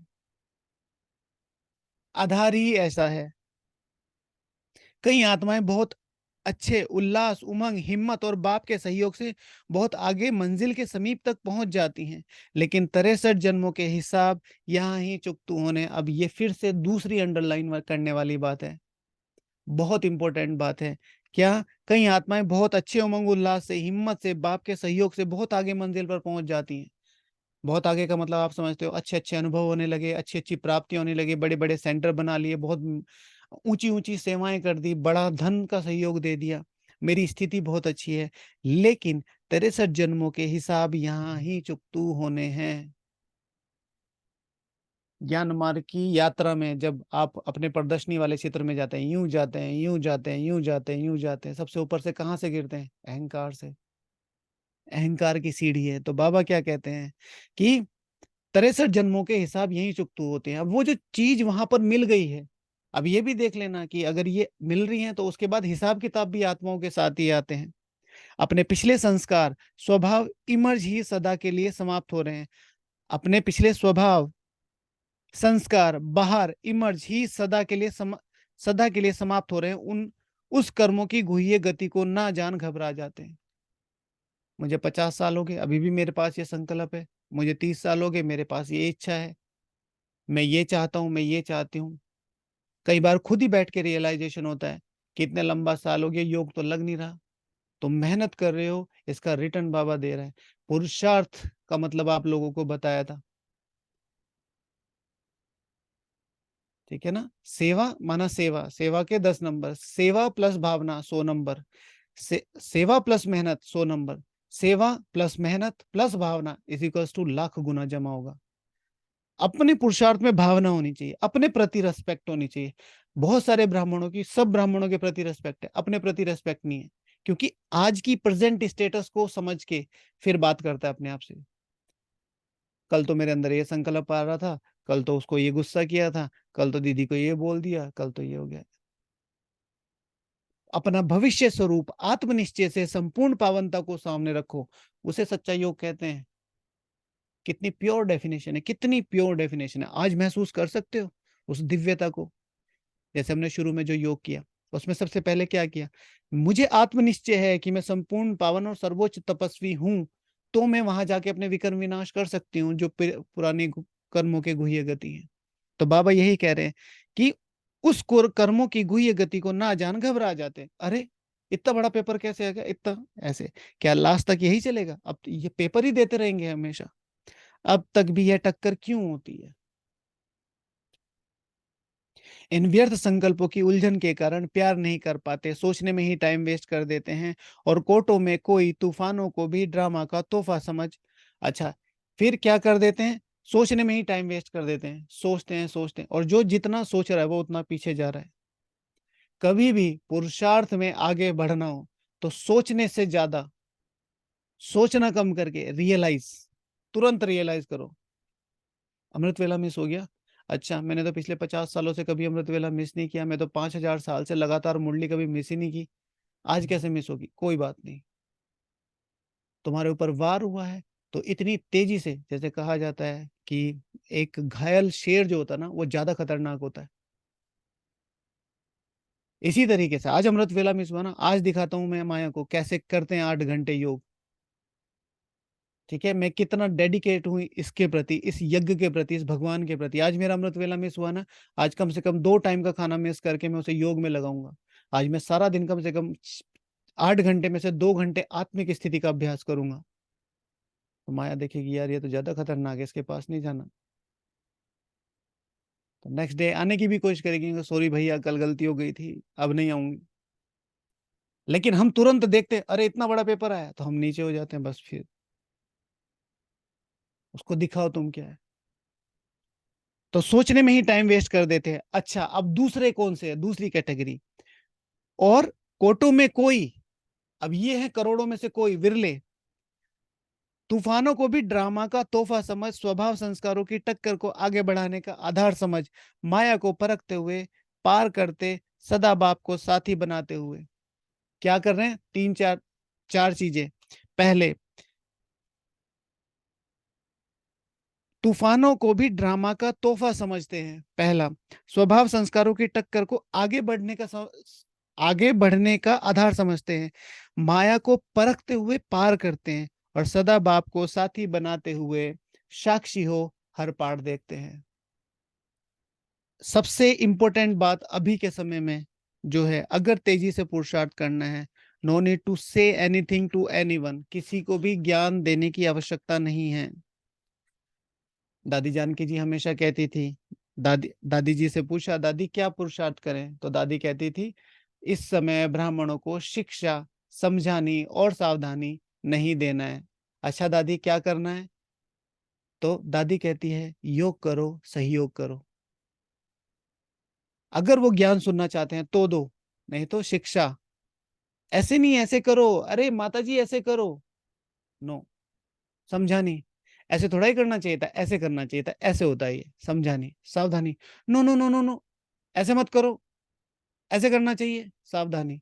B: आधार ही ऐसा है। कई आत्माएं बहुत अच्छे उल्लास, उमंग, हिम्मत और बाप के सहयोग से बहुत आगे मंजिल के समीप तक पहुंच जाती हैं, लेकिन 63 जन्मों के हिसाब यहाँ ही चुकतू होने। अब ये फिर से दूसरी अंडरलाइन करने वाली बात है, बहुत इंपॉर्टेंट बात है। क्या? कई आत्माएं बहुत अच्छे उमंग उल्लास से, हिम्मत से, बाप के सहयोग से बहुत आगे मंजिल पर पहुंच जाती हैं। बहुत आगे का मतलब आप समझते हो, अच्छे अच्छे अनुभव होने लगे, अच्छी अच्छी प्राप्ति होने लगी, बड़े बड़े सेंटर बना लिए, बहुत ऊंची ऊंची सेवाएं कर दी, बड़ा धन का सहयोग दे दिया, मेरी स्थिति बहुत अच्छी है। लेकिन 63 जन्मों के हिसाब यहाँ ही चुकतू होने हैं। ज्ञान मार्ग की यात्रा में जब आप अपने प्रदर्शनी वाले क्षेत्र में जाते हैं, यूं जाते हैं, यूं जाते हैं, यूं जाते हैं, यूं जाते हैं, सबसे ऊपर से कहाँ से गिरते हैं? अहंकार से। अहंकार की सीढ़ी है। तो बाबा क्या कहते हैं कि 63 जन्मों के हिसाब यही चुकतू होते हैं। अब वो जो चीज वहां पर मिल गई है, अब ये भी देख लेना कि अगर ये मिल रही है तो उसके बाद हिसाब किताब भी आत्माओं के साथ ही आते हैं। अपने पिछले संस्कार, स्वभाव इमर्ज ही सदा के लिए समाप्त हो रहे हैं। अपने पिछले स्वभाव, संस्कार बाहर इमर्ज ही सदा के लिए समाप्त हो रहे हैं। उस कर्मों की गुह्य गति को ना जान घबरा जाते हैं। मुझे 50 साल हो गए, अभी भी मेरे पास ये संकल्प है। मुझे 30 साल हो गए, मेरे पास ये इच्छा है, मैं ये चाहता हूं, मैं ये चाहती हूँ। कई बार खुद ही बैठ के रियलाइजेशन होता है कि इतने लंबा साल हो गया, योग तो लग नहीं रहा। तो मेहनत कर रहे हो, इसका रिटर्न बाबा दे रहा है। पुरुषार्थ का मतलब आप लोगों को बताया था, ठीक है ना? सेवा माना सेवा, सेवा के 10 नंबर, सेवा प्लस भावना 100 नंबर, सेवा प्लस मेहनत 100 नंबर, सेवा प्लस मेहनत प्लस भावना इज इक्वल्स टू लाख गुना जमा होगा। अपने पुरुषार्थ में भावना होनी चाहिए, अपने प्रति रेस्पेक्ट होनी चाहिए। बहुत सारे ब्राह्मणों की, सब ब्राह्मणों के प्रति रेस्पेक्ट है, अपने प्रति रेस्पेक्ट नहीं है, क्योंकि आज की प्रेजेंट स्टेटस को समझ के फिर बात करता है अपने आप से। कल तो मेरे अंदर ये संकल्प आ रहा था, कल तो उसको ये गुस्सा किया था, कल तो दीदी को ये बोल दिया, कल तो ये हो गया। अपना भविष्य स्वरूप आत्मनिश्चय से संपूर्ण पावनता को सामने रखो, उसे सच्चा योग कहते हैं। कितनी प्योर डेफिनेशन है, कितनी प्योर डेफिनेशन है। आज महसूस कर सकते हो उस दिव्यता को। जैसे हमने शुरू में जो योग किया, उसमें सबसे पहले क्या किया? मुझे आत्मनिश्चय है कि मैं संपूर्ण पावन और सर्वोच्च तपस्वी हूं, तो मैं वहां जाके अपने विकर्म विनाश कर सकती हूँ, जो पुराने कर्मों के गुह्य गति है। तो बाबा यही कह रहे हैं कि उस कर्मों की गुह्य गति को ना जान घबरा जाते। अरे इतना बड़ा पेपर कैसे आ गया, इतना ऐसे, क्या लास्ट तक यही चलेगा? अब तो ये पेपर ही देते रहेंगे हमेशा? अब तक भी यह टक्कर क्यों होती है? इन व्यर्थ संकल्पों की उलझन के कारण प्यार नहीं कर पाते, सोचने में ही टाइम वेस्ट कर देते हैं, और कोर्टों में कोई तूफानों को भी ड्रामा का तोहफा समझ। अच्छा, फिर क्या कर देते हैं? सोचने में ही टाइम वेस्ट कर देते हैं, सोचते हैं सोचते हैं, और जो जितना सोच रहा है वो उतना पीछे जा रहा है। कभी भी पुरुषार्थ में आगे बढ़ना हो तो सोचने से ज्यादा, सोचना कम करके रियलाइज, तुरंत रियलाइज करो। अमृत वेला मिस हो गया? अच्छा, मैंने तो पिछले 50 सालों से कभी अमृत वेला मिस नहीं किया, मैं तो 5,000 साल से लगातार मुरली कभी मिस ही नहीं की, आज कैसे मिस होगी? कोई बात नहीं, तुम्हारे ऊपर वार हुआ है, तो इतनी तेजी से, जैसे कहा जाता है कि एक घायल शेर जो होता है ना, वो ज्यादा खतरनाक होता है। इसी तरीके से आज अमृत वेला मिस हुआ ना, आज दिखाता हूं मैं माया को कैसे करते हैं 8 घंटे योग। ठीक है, मैं कितना डेडिकेट हूँ इसके प्रति, इस यज्ञ के प्रति, इस भगवान के प्रति। आज मेरा अमृत वेला मिस हुआ ना, आज कम से कम 2 टाइम का खाना मिस करके मैं उसे योग में लगाऊंगा। आज मैं सारा दिन कम से कम 8 घंटे में से 2 घंटे आत्मिक स्थिति का अभ्यास करूंगा। तो माया देखेगी यार ये तो ज्यादा खतरनाक है, इसके पास नहीं जाना। तो नेक्स्ट डे आने की भी कोशिश करेगी, सॉरी भैया कल गलती हो गई थी, अब नहीं आऊंगी। लेकिन हम तुरंत देखते अरे इतना बड़ा पेपर आया, तो हम नीचे हो जाते हैं, बस फिर उसको दिखाओ तुम क्या है। तो सोचने में ही टाइम वेस्ट कर देते हैं। अच्छा, अब दूसरे कौन से है, दूसरी कैटेगरी, और कोटों में कोई, अब ये है करोड़ों में से कोई, विरले, तूफानों को भी ड्रामा का तोहफा समझ, स्वभाव संस्कारों की टक्कर को आगे बढ़ाने का आधार समझ, माया को परखते हुए पार करते, सदा बाप को साथी बनाते हुए। क्या कर रहे हैं? तीन चार चार चीजें। पहले, तूफानों को भी ड्रामा का तोहफा समझते हैं। पहला, स्वभाव संस्कारों की टक्कर को आगे बढ़ने का आधार समझते हैं, माया को परखते हुए पार करते हैं, और सदा बाप को साथी बनाते हुए साक्षी हो हर पार देखते हैं। सबसे इंपॉर्टेंट बात अभी के समय में जो है, अगर तेजी से पुरुषार्थ करना है, no need to say anything to anyone, किसी को भी ज्ञान देने की आवश्यकता नहीं है। दादी जानकी जी हमेशा कहती थी, दादी जी से पूछा, दादी क्या पुरुषार्थ करें? तो दादी कहती थी, इस समय ब्राह्मणों को शिक्षा, समझानी और सावधानी नहीं देना है। अच्छा दादी क्या करना है? तो दादी कहती है, योग करो, सहयोग करो। अगर वो ज्ञान सुनना चाहते हैं तो दो, नहीं तो शिक्षा। ऐसे नहीं, ऐसे करो, अरे माता जी ऐसे करो, नो। समझानी, ऐसे थोड़ा ही करना चाहिए था, ऐसे करना चाहिए था, ऐसे होता है ये। समझानी, सावधानी, no no no no no, ऐसे मत करो, ऐसे करना चाहिए, सावधानी।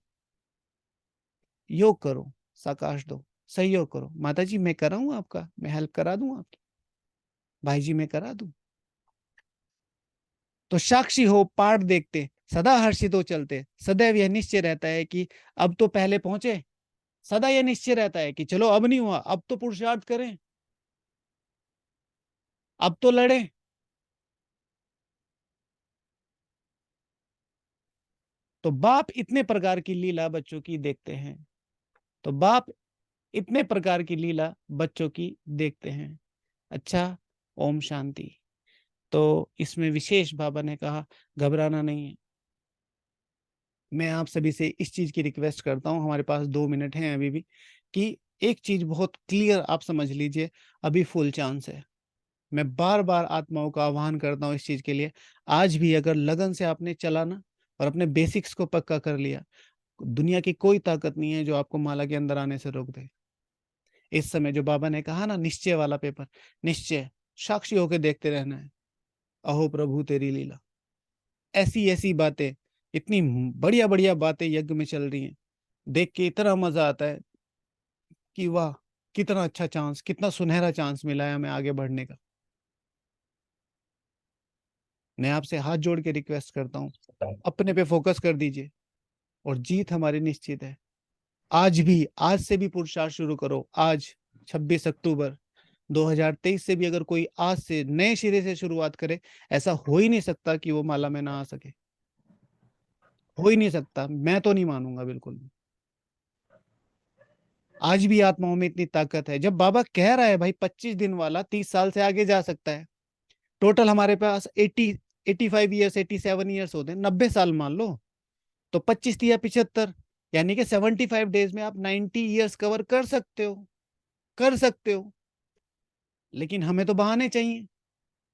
B: योग करो, साकाश दो, सहयोग करो, माता जी मैं कराऊं आपका, मैं हेल्प करा दूं आपकी, भाई जी मैं करा दूं। तो साक्षी हो पाठ देखते, सदा हर्षित हो चलते, सदैव यह निश्चय रहता है कि अब तो पहले पहुंचे। सदा यह निश्चय रहता है कि चलो अब नहीं हुआ, अब तो पुरुषार्थ करें, अब तो लड़े। तो बाप इतने प्रकार की लीला बच्चों की देखते हैं, तो बाप इतने प्रकार की लीला बच्चों की देखते हैं। अच्छा, ओम शांति। तो इसमें विशेष बाबा ने कहा, घबराना नहीं है। मैं आप सभी से इस चीज की रिक्वेस्ट करता हूं, हमारे पास 2 मिनट हैं अभी भी, कि एक चीज बहुत क्लियर आप समझ लीजिए, अभी फुल चांस है। मैं बार बार आत्माओं का आह्वान करता हूँ इस चीज के लिए। आज भी अगर लगन से आपने चला ना, और अपने बेसिक्स को पक्का कर लिया, दुनिया की कोई ताकत नहीं है जो आपको माला के अंदर आने से रोक दे। इस समय जो बाबा ने कहा ना, निश्चय वाला पेपर, निश्चय, साक्षी होकर देखते रहना है। अहो प्रभु तेरी लीला, ऐसी ऐसी बातें, इतनी बढ़िया बढ़िया बातें यज्ञ में चल रही हैं, देख के इतना मजा आता है कि वाह, कितना अच्छा चांस, कितना सुनहरा चांस मिला है हमें आगे बढ़ने का। मैं आपसे हाथ जोड़ के रिक्वेस्ट करता हूँ, अपने पे फोकस कर दीजिए, और जीत हमारी निश्चित है। आज भी, आज से भी पुरुषार्थ शुरू करो। आज 26 अक्टूबर 2023 से भी अगर कोई आज से नए सिरे से शुरुआत करे, ऐसा हो ही नहीं सकता कि वो माला में ना आ सके। हो ही नहीं सकता, मैं तो नहीं मानूंगा बिल्कुल। आज भी आत्माओं में इतनी ताकत है। जब बाबा कह रहा है भाई 25 दिन वाला 30 साल से आगे जा सकता है, टोटल हमारे पास 85 ईयर्स, 87 ईयर्स होते हैं, 90 साल मान लो, तो 25 या 75, यानी कि 75 डेज में आप 90 ईयर्स कवर कर सकते हो, कर सकते हो। लेकिन हमें तो बहाने चाहिए।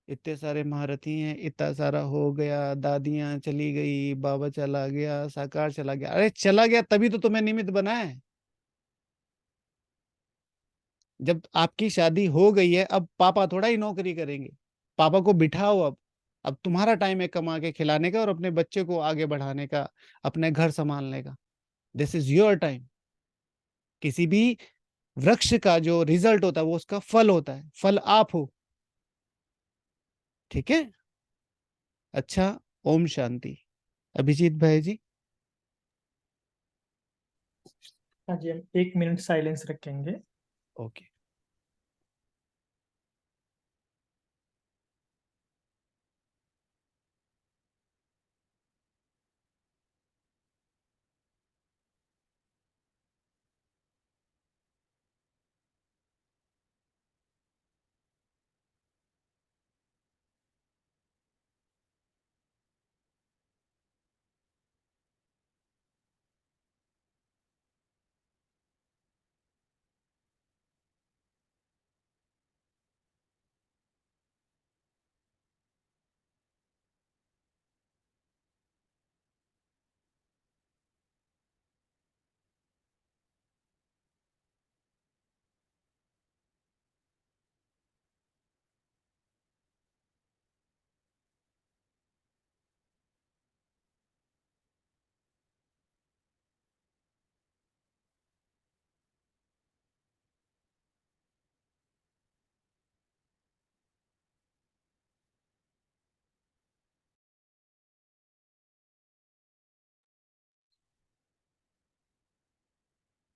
B: इतने सारे महारथी हैं, इतना सारा हो गया, दादियां चली गई, बाबा चला गया, साकार चला गया। अरे चला गया तभी तो तुम्हें निमित्त बना है। जब आपकी शादी हो गई है, अब पापा थोड़ा ही नौकरी करेंगे। पापा को बिठाओ अब तुम्हारा टाइम है कमा के खिलाने का और अपने बच्चे को आगे बढ़ाने का, अपने घर संभालने का। This is your time. किसी भी वृक्ष का जो रिजल्ट होता है वो उसका फल होता है, फल आप हो। ठीक है? अच्छा, ओम शांति। अभिजीत भाई जी।
A: हाँ जी, हम 1 मिनट साइलेंस रखेंगे।
B: ओके।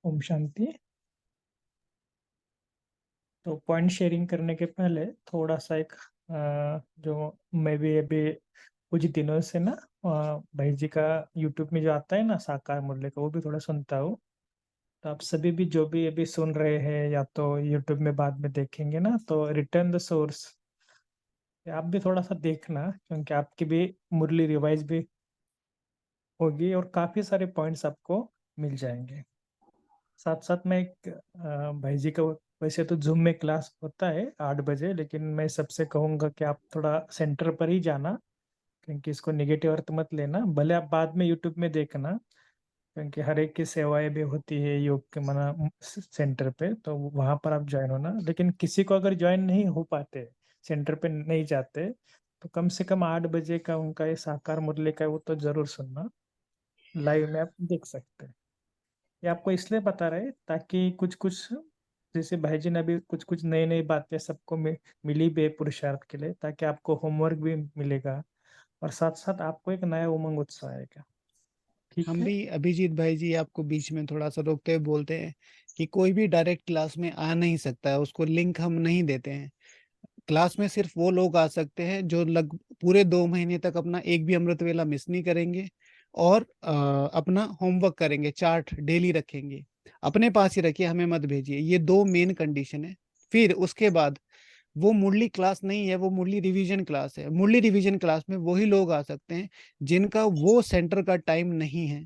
A: ओम शांति। तो पॉइंट शेयरिंग करने के पहले थोड़ा सा एक जो मैं भी अभी कुछ दिनों से ना भाई जी का यूट्यूब में जो आता है ना साकार मुरली का, वो भी थोड़ा सुनता हूँ। तो आप सभी भी जो भी अभी सुन रहे हैं या तो यूट्यूब में बाद में देखेंगे ना, तो रिटर्न द सोर्स आप भी थोड़ा सा देखना, क्योंकि आपकी भी मुरली रिवाइज भी होगी और काफी सारे पॉइंट्स आपको मिल जाएंगे। साथ साथ में एक भाई जी का वैसे तो जूम में क्लास होता है 8 बजे, लेकिन मैं सबसे कहूँगा कि आप थोड़ा सेंटर पर ही जाना, क्योंकि इसको निगेटिव अर्थ मत लेना। भले आप बाद में यूट्यूब में देखना, क्योंकि हर एक की सेवाएं भी होती है योग के मना सेंटर पे, तो वहां पर आप ज्वाइन होना। लेकिन किसी को अगर ज्वाइन नहीं हो पाते, सेंटर पे नहीं जाते, तो कम से कम 8 बजे का उनका ये साकार मुरली का है, वो तो जरूर सुनना। लाइव में आप देख सकते हैं। ये आपको इसलिए बता रहे ताकि कुछ कुछ, जैसे भाई जी ने अभी कुछ कुछ नई नई बातें सबको मिली भी है पुरुषार्थ के लिए, ताकि आपको होमवर्क भी मिलेगा और साथ साथ आपको एक नया उमंग उत्साह आएगा। ठीक
B: हम
A: है।
B: भी अभिजीत भाई जी आपको बीच में थोड़ा सा रोकते हुए बोलते हैं कि कोई भी डायरेक्ट क्लास में आ नहीं सकता है, उसको लिंक हम नहीं देते हैं। क्लास में सिर्फ वो लोग आ सकते हैं जो पूरे 2 महीने तक अपना एक भी अमृत वेला मिस नहीं करेंगे और अपना होमवर्क करेंगे, चार्ट डेली रखेंगे। अपने पास ही रखिए, हमें मत भेजिए, ये 2 मेन कंडीशन है। फिर उसके बाद वो मुरली क्लास नहीं है, वो मुरली रिवीजन क्लास है। मुरली रिवीजन क्लास में वही लोग आ सकते हैं जिनका वो सेंटर का टाइम नहीं है,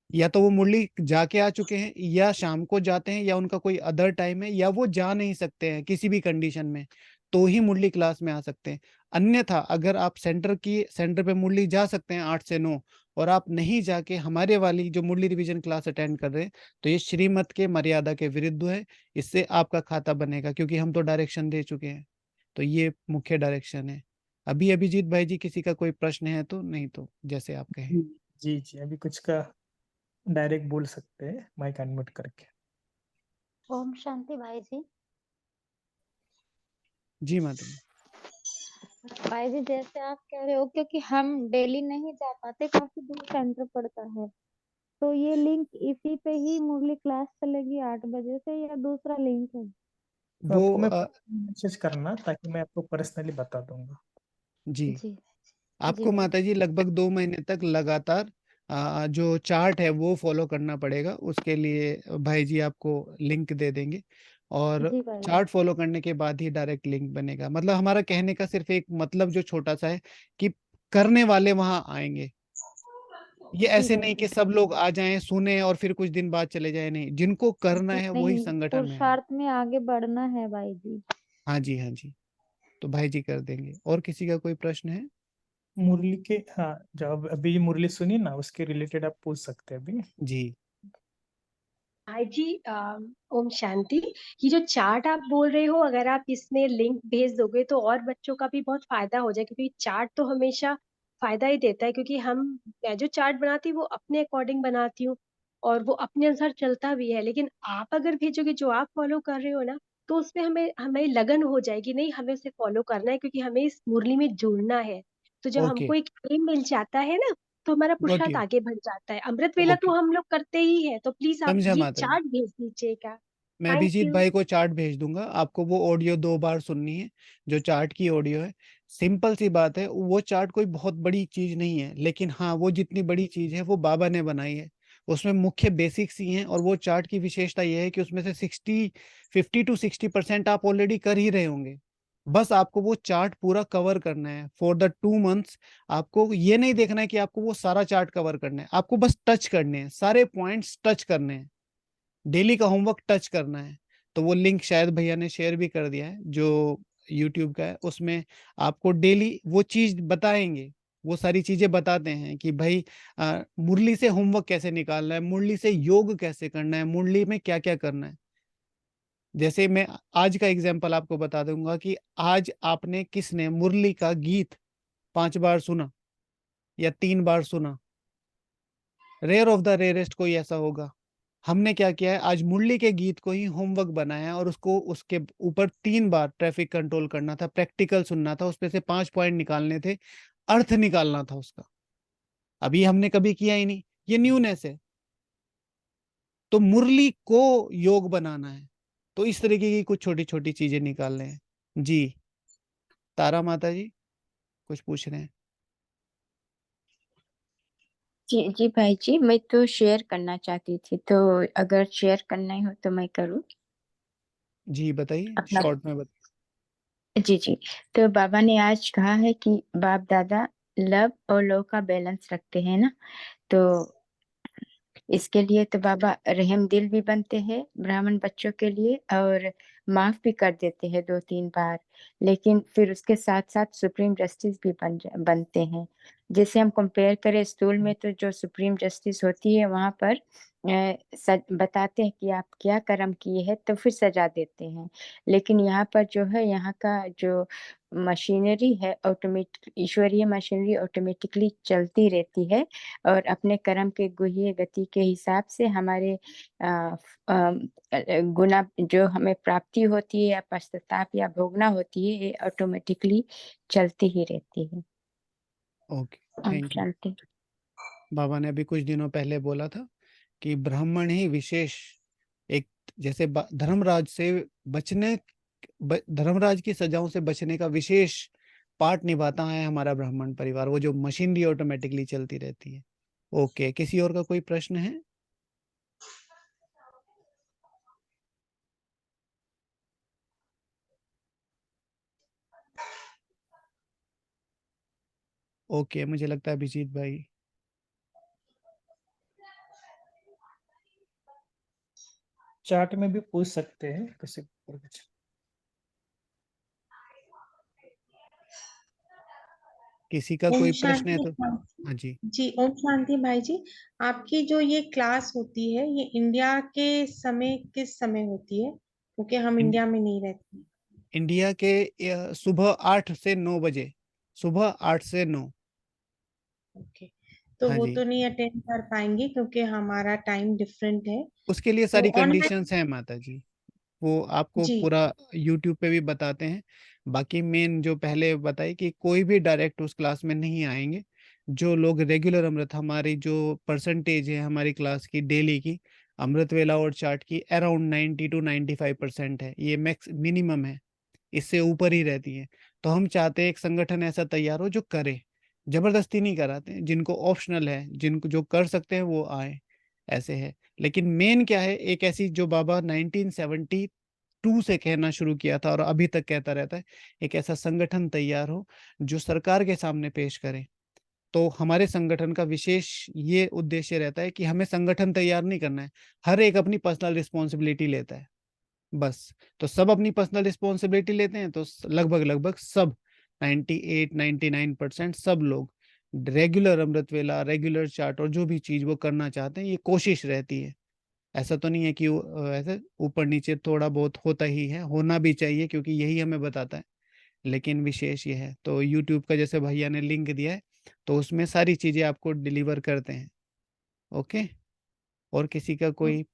B: या तो वो मुरली जाके आ चुके हैं, या शाम को जाते हैं, या उनका कोई अदर टाइम है, या वो जा नहीं सकते हैं किसी भी कंडीशन में, तो ही मुरली क्लास में आ सकते हैं। अन्यथा अगर आप सेंटर पे मुरली जा सकते हैं 8 से 9, और आप नहीं जाके हमारे वाली जो मुरली रिवीजन क्लास अटेंड कर रहे हैं, तो ये श्रीमत के मर्यादा के विरुद्ध है। इससे आपका खाता बनेगा, क्योंकि हम तो डायरेक्शन दे चुके हैं। तो ये मुख्य डायरेक्शन है। अभी अभिजीत भाई जी किसी का कोई प्रश्न है तो, नहीं तो जैसे आप कहें।
A: जी जी जी, अभी कुछ का डायरेक्ट बोल सकते हैं माइक अनम्यूट करके।
C: ओम शांति भाई जी।
B: जी माता जी।
C: भाई जी जैसे आप कह रहे हो, क्योंकि हम डेली नहीं जा पाते, काफी दूर सेंटर पड़ता है, तो ये लिंक इसी पे ही मुरली क्लास चलेगी 8 बजे से, या दूसरा लिंक है?
A: तो
B: वो
A: आपको मैं मैसेज करना, ताकि मैं आपको पर्सनली बता दूंगा।
B: जी,
C: जी। जी
B: आपको
C: भाई।
B: माता जी लगभग 2 महीने तक लगातार जो चार्ट है वो फॉलो करना पड़ेगा। उसके लिए भाई जी आपको लिंक दे देंगे, और
C: जी भाई।
B: चार्ट फॉलो करने के बाद ही डायरेक्ट लिंक बनेगा। मतलब हमारा कहने का सिर्फ एक मतलब जो छोटा सा है कि करने वाले वहां आएंगे। ये
C: जी
B: ऐसे
C: भाई।
B: नहीं कि सब लोग आ जाएं, सुने और फिर कुछ दिन बाद चले जाए, नहीं, जिनको करना
C: जी
B: है वही
C: नहीं,
B: संगठन में आए।
C: पुरुषार्थ में आगे बढ़ना है भाई जी।
B: हाँ जी, हाँ जी। तो भाई जी कर देंगे। और किसी का कोई प्रश्न है?
A: मुरली के, हाँ, जब अभी मुरली सुनी ना, उसके रिलेटेड आप पूछ सकते हैं अभी।
B: जी।
D: हाय जी। ओम शांति। ये जो चार्ट आप बोल रहे हो, अगर आप इसमें लिंक भेज दोगे तो और बच्चों का भी बहुत फायदा हो जाए, क्योंकि चार्ट तो हमेशा फायदा ही देता है। क्योंकि मैं जो चार्ट बनाती हूँ वो अपने अकॉर्डिंग बनाती हूँ और वो अपने अनुसार चलता भी है। लेकिन आप अगर भेजोगे जो आप फॉलो कर रहे हो ना, तो उसमें हमें हमें लगन हो जाएगी, नहीं हमें उसे फॉलो करना है, क्योंकि हमें इस मुरली में जुड़ना है। तो जब
B: ओके।
D: हमको एक एम मिल जाता है ना, तो हमारा
B: गॉट
D: पुरुषार्थ
B: यू।
D: आगे बढ़ जाता है। अमृत वेला तो
B: ओके,
D: हम लोग करते ही है, तो प्लीज आप
B: समझा
D: ये
B: माता जी।
D: चार्ट भेज दीजिएगा।
B: मैं
D: थैंक
B: अभिजीत
D: यू।
B: भाई को चार्ट भेज दूंगा। आपको वो ऑडियो 2 बार सुननी है, जो चार्ट की ऑडियो है। सिंपल सी बात है, वो चार्ट कोई बहुत बड़ी चीज नहीं है, लेकिन हाँ, वो जितनी बड़ी चीज है वो बाबा ने बनाई है। उसमें मुख्य बेसिक्स ही हैं, और वो चार्ट की विशेषता यह है कि उसमें से 50 to 60% आप ऑलरेडी कर ही रहे होंगे। बस आपको वो चार्ट पूरा कवर करना है फॉर द 2 मंथ्स। आपको ये नहीं देखना है कि आपको वो सारा चार्ट कवर करना है, आपको बस टच करने हैं, सारे पॉइंट्स टच करने हैं। डेली का होमवर्क टच करना है। तो वो लिंक शायद भैया ने शेयर भी कर दिया है, जो यूट्यूब का है, उसमें आपको डेली वो चीज बताएंगे। वो सारी चीजें बताते हैं कि भाई मुरली से होमवर्क कैसे निकालना है, मुरली से योग कैसे करना है, मुरली में क्या क्या करना है। जैसे मैं आज का एग्जांपल आपको बता दूंगा कि आज आपने किसने मुरली का गीत 5 बार सुना या 3 बार सुना। रेयर ऑफ द रेयरेस्ट कोई ऐसा होगा। हमने क्या किया है, आज मुरली के गीत को ही होमवर्क बनाया है, और उसको उसके ऊपर 3 बार ट्रैफिक कंट्रोल करना था, प्रैक्टिकल सुनना था, उसमें से 5 पॉइंट निकालने थे, अर्थ निकालना था उसका। अभी हमने कभी किया ही नहीं, ये न्यूनेस है। तो मुरली को योग बनाना है, तो इस तरीके की कुछ छोटी छोटी चीजें निकालने हैं। जी तारा माता जी कुछ पूछ रहे हैं?
E: जी जी भाई जी, मैं तो शेयर करना चाहती थी, तो अगर शेयर करना ही हो तो मैं करूँ
B: जी बताइए,
E: अपना।
B: शॉर्ट में
E: जी जी। तो बाबा ने आज कहा है कि बाप दादा लव और लव का बैलेंस रखते हैं ना, तो इसके लिए तो बाबा रहम दिल भी बनते हैं ब्राह्मण बच्चों के लिए, और माफ भी कर देते हैं 2-3 बार, लेकिन फिर उसके साथ साथ सुप्रीम जस्टिस भी बनते हैं। जैसे हम कंपेयर करें स्कूल में, तो जो सुप्रीम जस्टिस होती है वहां पर बताते हैं कि आप क्या कर्म किए हैं, तो फिर सजा देते हैं। लेकिन यहाँ पर जो है, यहाँ का जो मशीनरी है ऑटोमेटिक, ईश्वरीय मशीनरी ऑटोमेटिकली चलती रहती है, और अपने कर्म के गुह्य गति के हिसाब से हमारे गुना जो हमें प्राप्ति होती है या पश्चाताप या भोगना होती है, ये ऑटोमेटिकली चलती ही रहती है।
B: Okay,
E: Om
B: thank you.
E: शांति।
B: बाबा ने अभी कुछ दिनों पहले बोला था कि ब्राह्मण ही विशेष एक, जैसे धर्मराज से बचने, धर्मराज की सजाओं से बचने का विशेष पार्ट निभाता है हमारा ब्राह्मण परिवार, वो जो मशीनरी ऑटोमेटिकली चलती रहती है। ओके, किसी और का कोई प्रश्न है? ओके, मुझे लगता है अभिजीत भाई।
A: चार्ट में भी पूछ सकते हैं किसी को कुछ।
B: किसी का
F: ओम
B: कोई प्रश्न है
F: शांति।
B: तो? हाँ जी।
F: जी ओम शांति भाई जी, आपकी जो ये क्लास होती है ये इंडिया के समय किस समय होती है, क्योंकि हम
B: इन,
F: इंडिया में नहीं रहते।
B: इंडिया के सुबह 8 से 9 बजे, सुबह 8 से 9।
F: ओके, तो
B: हाँ
F: वो
B: जी,
F: तो नहीं अटेंड कर पाएंगे क्योंकि हमारा टाइम डिफरेंट है।
B: उसके लिए
F: तो
B: सारी
F: ऑनलाइन।
B: कंडीशंस हैं माता जी, वो आपको
F: जी।
B: पूरा YouTube पे भी बताते हैं। बाकी मेन जो पहले बताई कि कोई भी डायरेक्ट उस क्लास में नहीं आएंगे। जो लोग रेगुलर अमृत, हमारी जो परसेंटेज है हमारी क्लास की डेली की अमृत वेला और चार्ट की अराउंड 90 to 95% है, ये मैक्स मिनिमम है, इससे ऊपर ही रहती है। तो हम चाहते हैं एक संगठन ऐसा तैयार हो जो करे, जबरदस्ती नहीं कराते, जिनको ऑप्शनल है, जिनको जो कर सकते हैं वो आए, ऐसे है। लेकिन मेन क्या है, एक ऐसी जो बाबा 1972 से कहना शुरू किया था और अभी तक कहता रहता है, एक ऐसा संगठन तैयार हो जो सरकार के सामने पेश करे। तो हमारे संगठन का विशेष ये उद्देश्य रहता है कि हमें संगठन तैयार नहीं करना है, हर एक अपनी पर्सनल रिस्पॉन्सिबिलिटी लेता है बस। तो सब अपनी पर्सनल रिस्पॉन्सिबिलिटी लेते हैं, तो लगभग लगभग सब 98-99% सब लोग रेगुलर अमृत वेला, रेगुलर चार्ट और जो भी चीज वो करना चाहते हैं, ये कोशिश रहती है। ऐसा तो नहीं है कि ऐसे ऊपर नीचे थोड़ा बहुत होता ही है, होना भी चाहिए क्योंकि यही हमें बताता है। लेकिन विशेष ये है, तो यूट्यूब का जैसे भैया ने लिंक दिया है, तो उसमें सारी चीजें आपको डिलीवर करते हैं। ओके, और किसी का कोई,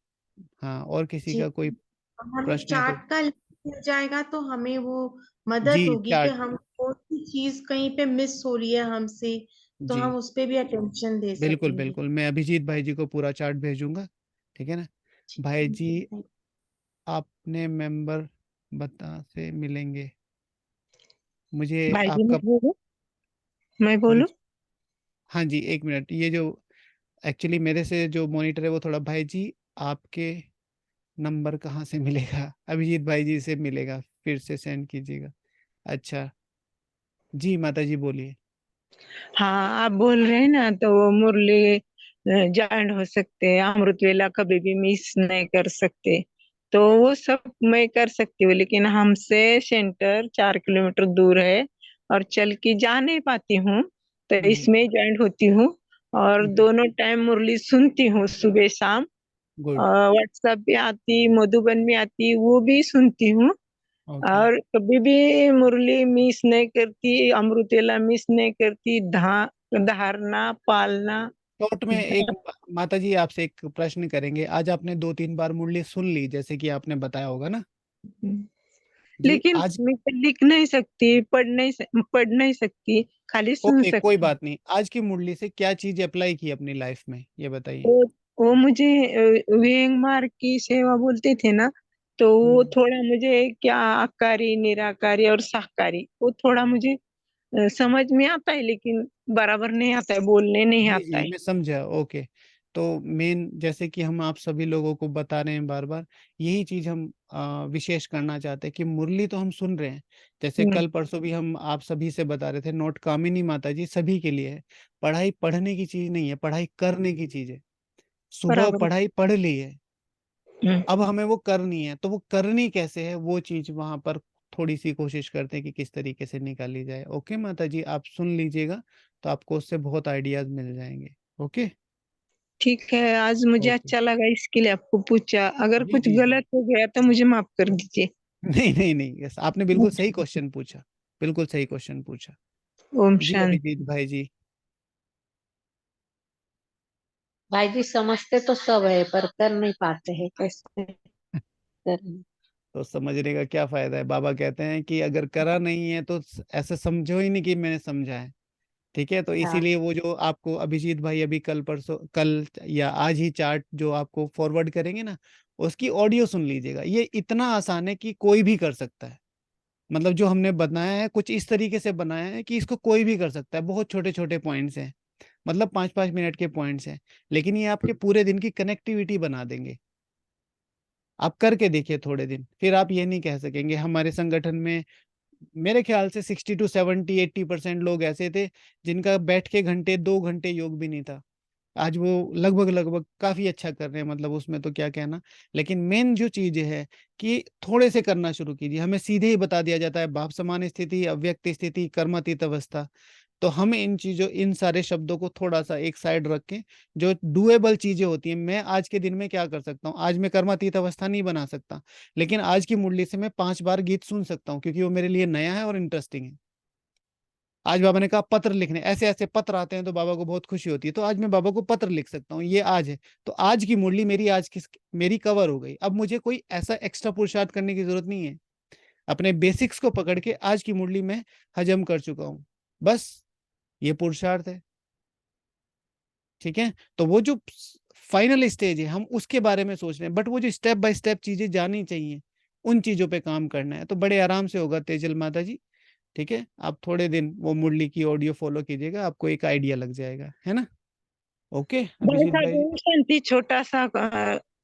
B: हाँ और किसी
F: जी,
B: का कोई
F: हमें
B: प्रश्न है तो?
F: चार्ट का लिंक मिल जाएगा तो हमें वो
B: जी
F: मदद होगी कि
B: चार्ट,
F: हम कोई सी चीज कहीं पे मिस हो रही है हमसे, तो
B: जी
F: हम उस पे भी अटेंशन दे
B: बिल्कुल
F: सकेंगे।
B: बिल्कुल, मैं अभिजीत भाई जी को पूरा चार्ट भेजूंगा, ठीक है ना? भाई जी, आपने मेंबर बता से मिलेंगे मुझे
G: भाई जी
B: आपका।
G: मैं
B: जी
G: बोलूं।
B: जी। हाँ जी, एक मिनट, ये जो एक्चुअली मेरे से जो मॉनिटर है वो थोड़ा, भाई जी आपके नंबर कहाँ से मिलेगा? अभिजीत भाई जी से मिलेगा, फिर से सेंड कीजिएगा। अच्छा, जी माता जी बोलिए।
G: हाँ, आप बोल रहे हैं ना, तो वो मुरली ज्वाइन हो सकते हैं, अमृत वेला कभी भी मिस नहीं कर सकते, तो वो सब मैं कर सकती हूँ, लेकिन हमसे सेंटर 4 किलोमीटर दूर है और चल के जा नहीं पाती हूँ, तो
B: हम्म
G: इसमें ज्वाइन होती हूँ और
B: हम्म,
G: दोनों टाइम मुरली सुनती हूँ, सुबह शाम।
B: गुड।
G: व्हाट्सएप भी आती, मधुबन भी आती, वो भी सुनती हूँ।
B: ओके,
G: और कभी भी मुरली मिस नहीं करती, अमृतेला मिस नहीं करती, धारना पालना।
B: शॉर्ट में एक, माता जी आपसे एक प्रश्न करेंगे, आज आपने 2-3 बार मुरली सुन ली जैसे कि आपने बताया होगा ना जी
G: लेकिन
B: आज?
G: मैं तो लिख नहीं सकती, पढ़ नहीं सकती, खाली सुन
B: ओके, कोई
G: सकती।
B: बात नहीं, आज की मुरली से क्या चीज अप्लाई की अपनी लाइफ में, ये बताइए।
G: वो वो मुझे व्यंगमार की सेवा बोलते थे ना, तो वो थोड़ा मुझे क्या आकारी, निराकारी और साकारी, वो थोड़ा मुझे समझ में आता है, लेकिन बराबर नहीं आता है, बोलने नहीं
B: जी
G: आता
B: जी
G: है।
B: मैं समझा। ओके, तो मेन जैसे कि हम आप सभी लोगों को बता रहे हैं बार बार, यही चीज हम विशेष करना चाहते हैं कि मुरली तो हम सुन रहे हैं, जैसे
G: हम्म,
B: कल परसों भी हम आप सभी से बता रहे थे, नोट कामिनी माता जी सभी के लिए है। पढ़ाई पढ़ने की चीज नहीं है, पढ़ाई करने की चीज है। सुबह
G: बराबर।
B: पढ़ाई पढ़ ली है,
G: हम्म,
B: अब हमें वो करनी है, तो वो करनी कैसे है वो चीज वहां पर थोड़ी सी कोशिश करते हैं कि किस तरीके से निकाली जाए। ओके माता जी, आप सुन लीजिएगा, तो आपको उससे बहुत आइडियाज मिल जाएंगे। ओके।
G: ठीक है, आज मुझे
B: ओके।
G: अच्छा लगा, इसके लिए आपको पूछा। अगर
B: जी
G: कुछ
B: जी जी।
G: गलत हो गया तो मुझे माफ कर दीजिए।
B: नहीं नहीं नहीं, यस, आपने बिल्कुल सही क्वेश्चन पूछा, बिल्कुल सही क्वेश्चन पूछा।
G: ओम
B: जी
G: शांति।
B: अभिजीत भाई जी।
H: भाई जी समझते तो सब है पर कर नहीं पाते हैं, कैसे करें?
B: तो समझने का क्या फायदा है, बाबा कहते हैं कि अगर करा नहीं है तो ऐसे समझो ही नहीं कि मैंने समझा है। ठीक है, तो
H: हाँ
B: इसीलिए वो जो आपको अभिजीत भाई अभी कल परसों, कल या आज ही चार्ट जो आपको फॉरवर्ड करेंगे ना, उसकी ऑडियो सुन लीजिएगा। ये इतना आसान है कि कोई भी कर सकता है। मतलब जो हमने बनाया है कुछ इस तरीके से बनाया है कि इसको कोई भी कर सकता है। बहुत छोटे छोटे पॉइंट्स हैं, मतलब 5-5 मिनट के पॉइंट्स हैं, लेकिन ये आपके पूरे दिन की कनेक्टिविटी बना देंगे। आप करके देखिए थोड़े दिन, फिर आप ये नहीं कह सकेंगे। हमारे संगठन में मेरे ख्याल से 60 to 70 80% लोग ऐसे थे जिनका बैठ के घंटे 2 घंटे योग भी नहीं था। आज वो लगभग लगभग काफी अच्छा कर रहे हैं, मतलब उसमें तो क्या कहना। लेकिन मेन जो चीज है कि थोड़े से करना शुरू कीजिए। हमें सीधे ही बता दिया जाता है भाव समान स्थिति, अव्यक्त स्थिति, कर्मातीत अवस्था। तो हम इन चीजों, इन सारे शब्दों को थोड़ा सा एक साइड रख के, जो डुएबल चीजें होती हैं, मैं आज के दिन में क्या कर सकता हूँ। आज मैं कर्मातीत अवस्था नहीं बना सकता, लेकिन आज की मुरली से मैं 5 बार गीत सुन सकता हूँ, क्योंकि वो मेरे लिए नया है और इंटरेस्टिंग है। आज बाबा ने कहा पत्र लिखने, ऐसे ऐसे पत्र आते हैं तो बाबा को बहुत खुशी होती है, तो आज मैं बाबा को पत्र लिख सकता हूँ, ये आज है। तो आज की मुरली मेरी आज किस मेरी कवर हो गई। अब मुझे कोई ऐसा एक्स्ट्रा पुरुषार्थ करने की जरूरत नहीं है। अपने बेसिक्स को पकड़ के आज की मुरली में हजम कर चुका हूँ, बस ये पुरुषार्थ है। ठीक है, तो वो जो फाइनल स्टेज है हम उसके बारे में सोच रहे हैं, बट वो जो स्टेप बाय स्टेप चीजें जानी चाहिए, उन चीजों पे काम करना है, तो बड़े आराम से होगा तेजल माता जी। ठीक है, आप थोड़े दिन वो मुरली की ऑडियो फॉलो कीजिएगा, आपको एक आइडिया लग जाएगा, है ना। ओके
G: भाई
B: अभिजीत
G: साहब,
B: भाई जी।
G: ओम शांति, छोटा सा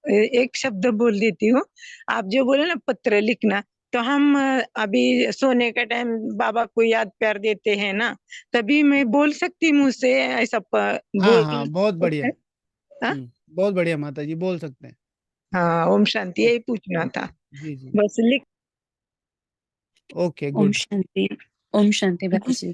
G: एक शब्द बोल देती हूँ। आप जो बोले ना पत्र लिखना, तो हम अभी सोने का टाइम बाबा को याद कर देते हैं ना, तभी मैं बोल सकती हूँ मुझसे ऐसा
B: हाँ
G: बोल
B: हाँ बहुत बढ़िया।
G: सकते हैं? हाँ।
B: बहुत बढ़िया माता जी, बोल सकते हैं।
G: हाँ, ओम शांति, यही पूछना था।
B: जी जी।
G: बस लिख।
B: ओके
I: ओम
B: गुड।
I: शांति। ओम शांति भाई जी।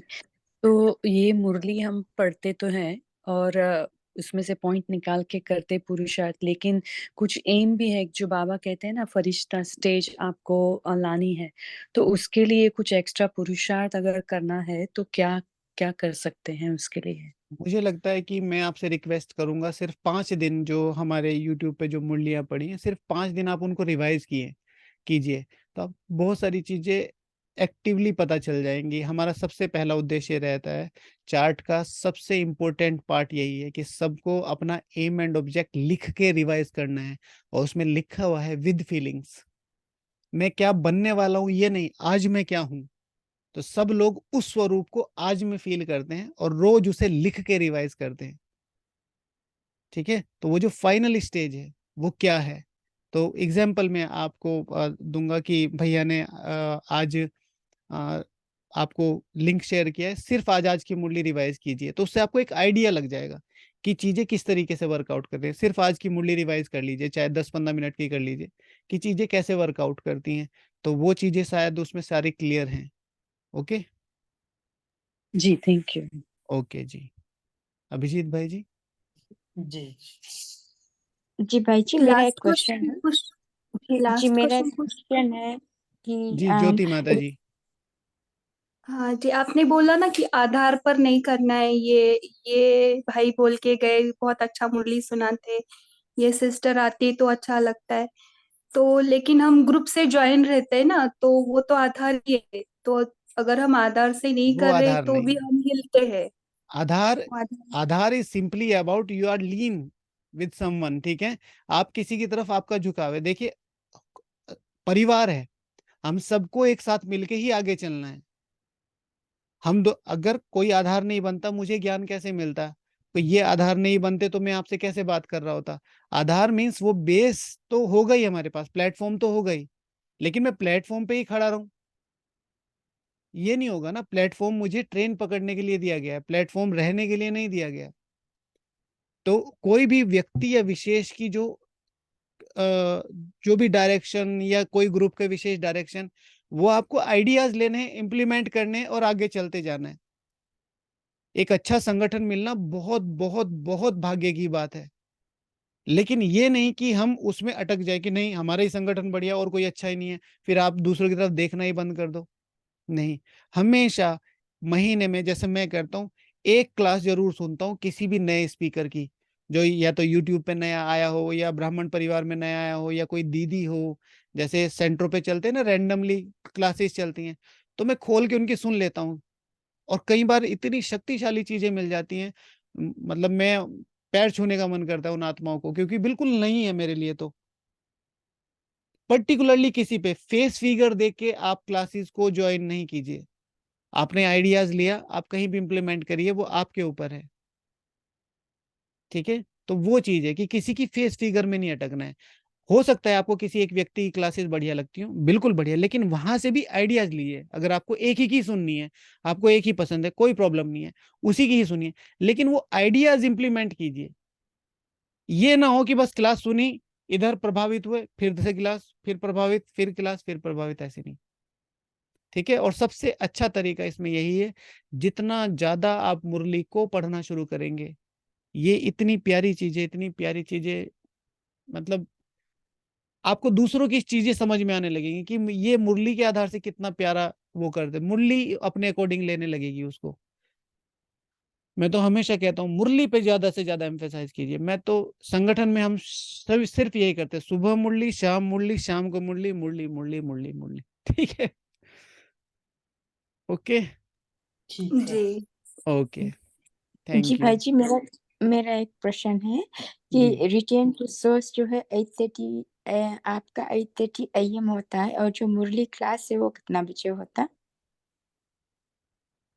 I: तो ये मुरली हम पढ़ते तो हैं और उसमें से पॉइंट निकाल के करते पुरुषार्थ, लेकिन कुछ एम भी है जो बाबा कहते हैं ना, फरिश्ता स्टेज आपको लानी है। तो उसके लिए कुछ एक्स्ट्रा पुरुषार्थ अगर करना है तो क्या क्या कर सकते हैं उसके लिए?
B: मुझे लगता है कि मैं आपसे रिक्वेस्ट करूंगा, सिर्फ 5 दिन जो हमारे यूट्यूब पे जो मुरलियाँ पड़ी हैं, सिर्फ 5 दिन आप उनको रिवाइज कीजिए, तो आप बहुत सारी चीजें एक्टिवली पता चल जाएंगी। हमारा सबसे पहला उद्देश्य रहता है, चार्ट का सबसे इम्पोर्टेंट पार्ट यही है कि सबको अपना एम एंड ऑब्जेक्ट लिख के रिवाइज करना है, और उसमें लिखा हुआ है विद फीलिंग्स। मैं क्या बनने वाला हूँ ये नहीं, आज मैं क्या हूँ। तो सब लोग उस स्वरूप को आज में फील करते हैं और रोज उसे लिख के रिवाइज करते हैं। ठीक है, तो वो जो फाइनल स्टेज है वो क्या है, तो एग्जाम्पल मैं आपको दूंगा कि भैया ने आज अ, आपको लिंक शेयर किया है, सिर्फ आज आज की मुरली रिवाइज कीजिए, तो उससे आपको एक आइडिया लग जाएगा कि चीजें किस तरीके से वर्कआउट कर रही हैं। सिर्फ आज की मुरली रिवाइज कर लीजिए, चाहे 10-15 मिनट की कर लीजिए, कि चीजें कैसे वर्कआउट करती हैं, तो वो चीजें शायद उसमें सारी क्लियर हैं। ओके।
I: जी थैंक यू।
B: ओके जी। अभिजीत भाई जी।
A: जी
E: जी भाई जी, मेरा एक
J: लास्ट
E: क्वेश्चन
J: क्वेश्चन
E: है।
J: पूछ
E: जी,
J: लास्ट
E: मेरा एक
J: क्वेश्चन पूछ
E: क्वेश्चन है कि
B: जी ज्योति माता जी।
J: हाँ जी, आपने बोला ना कि आधार पर नहीं करना है। ये भाई बोल के गए, बहुत अच्छा मुरली सुनाते, ये सिस्टर आती तो अच्छा लगता है। तो लेकिन हम ग्रुप से ज्वाइन रहते हैं ना, तो वो तो आधार ही है। तो अगर हम आधार से नहीं
B: वो
J: कर रहे
B: आधार
J: तो
B: नहीं
J: भी
B: है।
J: हम हिलते हैं।
B: आधार,
J: आधार
B: आधार is simply about you are lean, with someone, ठीक है। आप किसी की तरफ आपका झुकाव है, देखिए परिवार है, हम सबको एक साथ मिलके ही आगे चलना है। हम दो, अगर कोई आधार नहीं बनता मुझे ज्ञान कैसे मिलता? तो ये आधार नहीं बनते तो मैं आपसे कैसे बात कर रहा होता? आधार मीन्स वो बेस तो हो गई, हमारे पास प्लेटफॉर्म तो हो गई, लेकिन मैं प्लेटफॉर्म पे ही खड़ा रहूं, ये नहीं होगा ना। प्लेटफॉर्म मुझे ट्रेन पकड़ने के लिए दिया गया है, प्लेटफॉर्म रहने के लिए नहीं दिया गया। तो कोई भी व्यक्ति या विशेष की जो भी डायरेक्शन या कोई ग्रुप के विशेष डायरेक्शन, वो आपको आइडियाज लेने हैं, इम्प्लीमेंट करने हैं और आगे चलते जाना है। एक अच्छा संगठन मिलना बहुत बहुत बहुत भाग्य की बात है, लेकिन ये नहीं कि हम उसमें अटक जाए कि नहीं हमारा ही संगठन बढ़िया और कोई अच्छा ही नहीं है, फिर आप दूसरों की तरफ देखना ही बंद कर दो। नहीं, हमेशा महीने में, जैसे मैं करता हूँ, एक क्लास जरूर सुनता हूँ किसी भी नए स्पीकर की, जो या तो यूट्यूब पे नया आया हो या ब्राह्मण परिवार में नया आया हो या कोई दीदी हो। जैसे सेंटरों पे चलते हैं ना, रैंडमली क्लासेस चलती हैं, तो मैं खोल के उनकी सुन लेता हूँ। और कई बार इतनी शक्तिशाली चीजें मिल जाती हैं, मतलब मैं पैर छूने का मन करता है उन आत्माओं को, क्योंकि बिल्कुल नहीं है मेरे लिए। तो पर्टिकुलरली किसी पे फेस फिगर देख के आप क्लासेस को ज्वाइन नहीं कीजिए। आपने आइडियाज लिया, आप कहीं भी इंप्लीमेंट करिए, वो आपके ऊपर है, ठीक है। तो वो चीज है कि किसी की फेस फिगर में नहीं अटकना है। हो सकता है आपको किसी एक व्यक्ति की क्लासेस बढ़िया लगती हो, बिल्कुल बढ़िया, लेकिन वहां से भी आइडियाज लीजिए। अगर आपको एक ही की सुननी है, आपको एक ही पसंद है, कोई प्रॉब्लम नहीं है, उसी की ही सुनिए, लेकिन वो आइडियाज इंप्लीमेंट कीजिए। ये ना हो कि बस क्लास सुनी, इधर प्रभावित हुए, फिर से क्लास, फिर प्रभावित, फिर क्लास, फिर प्रभावित, ऐसे नहीं, ठीक है। और सबसे अच्छा तरीका इसमें यही है, जितना ज्यादा आप मुरली को पढ़ना शुरू करेंगे, ये इतनी प्यारी चीजें, इतनी प्यारी चीजें, मतलब आपको दूसरों की चीजें समझ में आने लगेंगी कि ये मुरली के आधार से कितना प्यारा वो करते, मुरली अपने अकॉर्डिंग लेने लगेगी उसको। मैं तो हमेशा कहता हूँ मुरली पे ज्यादा से ज्यादा एम्फेसाइज कीजिए। मैं तो संगठन में हम सब सिर्फ यही करते हैं, सुबह मुरली, शाम को मुरली, मुरली मुरली मुरली मुरली, ठीक है। ओके।
A: ठीक है।
J: जी
B: ओके,
E: जी
B: थैंक यू।
E: भाई जी, मेरा मेरा एक प्रश्न है
B: जी,
E: कि रिटेन टू सोर्स जो है 8:30, आपका 8:30 AM होता है, और जो मुरली क्लास है वो कितना बजे होता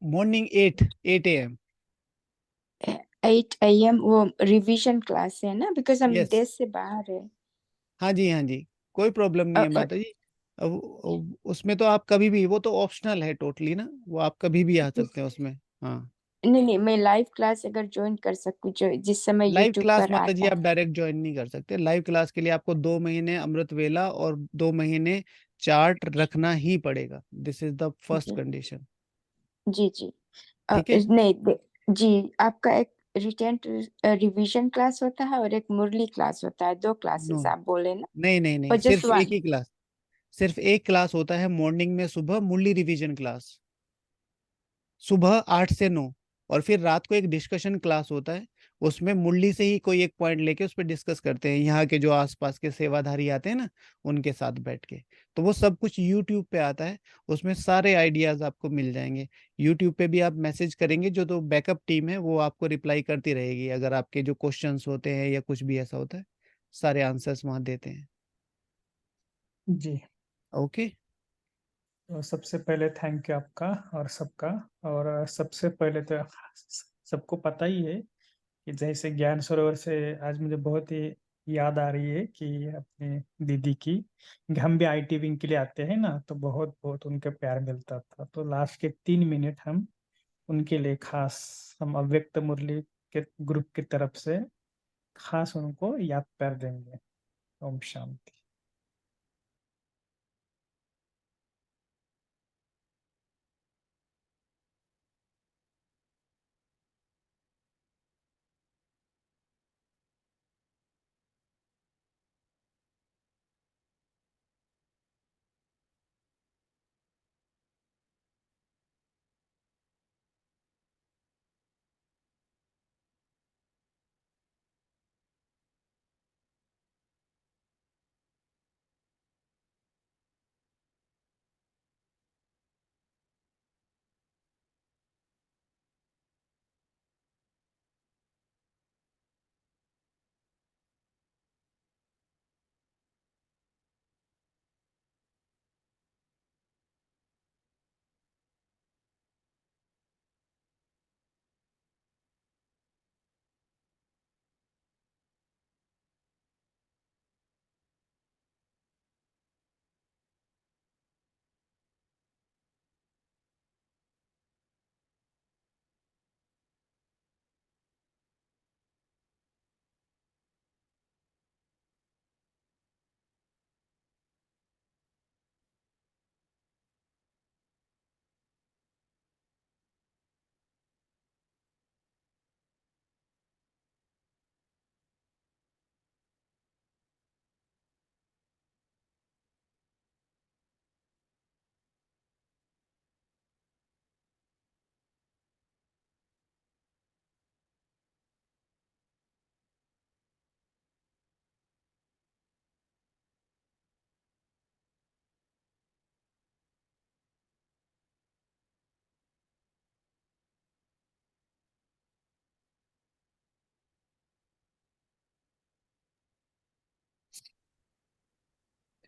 B: मॉर्निंग 8 AM।
E: है? 8 AM वो रिवीजन क्लास है ना, बिकॉज हम
B: यस,
E: देश से बाहर है।
B: हाँ जी, हाँ जी, कोई प्रॉब्लम नहीं है
E: और
B: माता जी। उसमें तो आप कभी भी, वो तो ऑप्शनल है टोटली ना, वो आप कभी भी आ सकते हैं उसमें। हाँ,
E: नहीं नहीं, मैं लाइव क्लास अगर ज्वाइन कर सकूं जो जिस समय
B: लाइव
E: यूट्यूब
B: क्लास
E: पर
B: माता जी
E: आता
B: आप डायरेक्ट ज्वाइन नहीं कर सकते। लाइव क्लास के लिए आपको 2 महीने अमृत वेला और 2 महीने चार्ट रखना ही पड़ेगा। दिस इज द
E: है।
B: फर्स्ट कंडीशन,
E: जी जी।
B: ठीक है।
E: नहीं जी, आपका एक रिटेन रिवीजन क्लास होता है और एक मुरली क्लास होता है, दो
B: नो,
E: क्लासेस आप बोले ना?
B: नहीं नहीं नहीं,
E: और जस्ट
B: सिर्फ एक
E: वन?
B: ही क्लास, सिर्फ एक क्लास होता है मॉर्निंग में, सुबह मुरली रिवीजन क्लास, सुबह 8 से 9। और फिर रात को एक डिस्कशन क्लास होता है, उसमें मुरली से ही कोई एक पॉइंट लेके उस पर डिस्कस करते हैं, यहाँ के जो आसपास के सेवाधारी आते हैं ना, उनके साथ बैठ के। तो वो सब कुछ यूट्यूब पे आता है, उसमें सारे आइडियाज आपको मिल जाएंगे। यूट्यूब पे भी आप मैसेज करेंगे, जो तो बैकअप टीम है वो आपको रिप्लाई करती रहेगी, अगर आपके जो क्वेश्चंस होते हैं या कुछ भी ऐसा होता है, सारे आंसर्स वहाँ देते हैं।
A: जी,
B: ओके।
A: तो सबसे पहले थैंक यू आपका और सबका। और सबसे पहले तो सबको पता ही है कि जैसे ज्ञान सरोवर से आज मुझे बहुत ही याद आ रही है कि अपनी दीदी की, कि हम भी आईटी विंग के लिए आते हैं ना, तो बहुत बहुत उनके प्यार मिलता था। तो लास्ट के 3 मिनट हम उनके लिए खास, हम अव्यक्त मुरली के ग्रुप की तरफ से खास उनको याद कर देंगे। ओम शांति।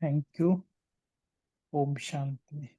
A: Thank you. ओम शांति।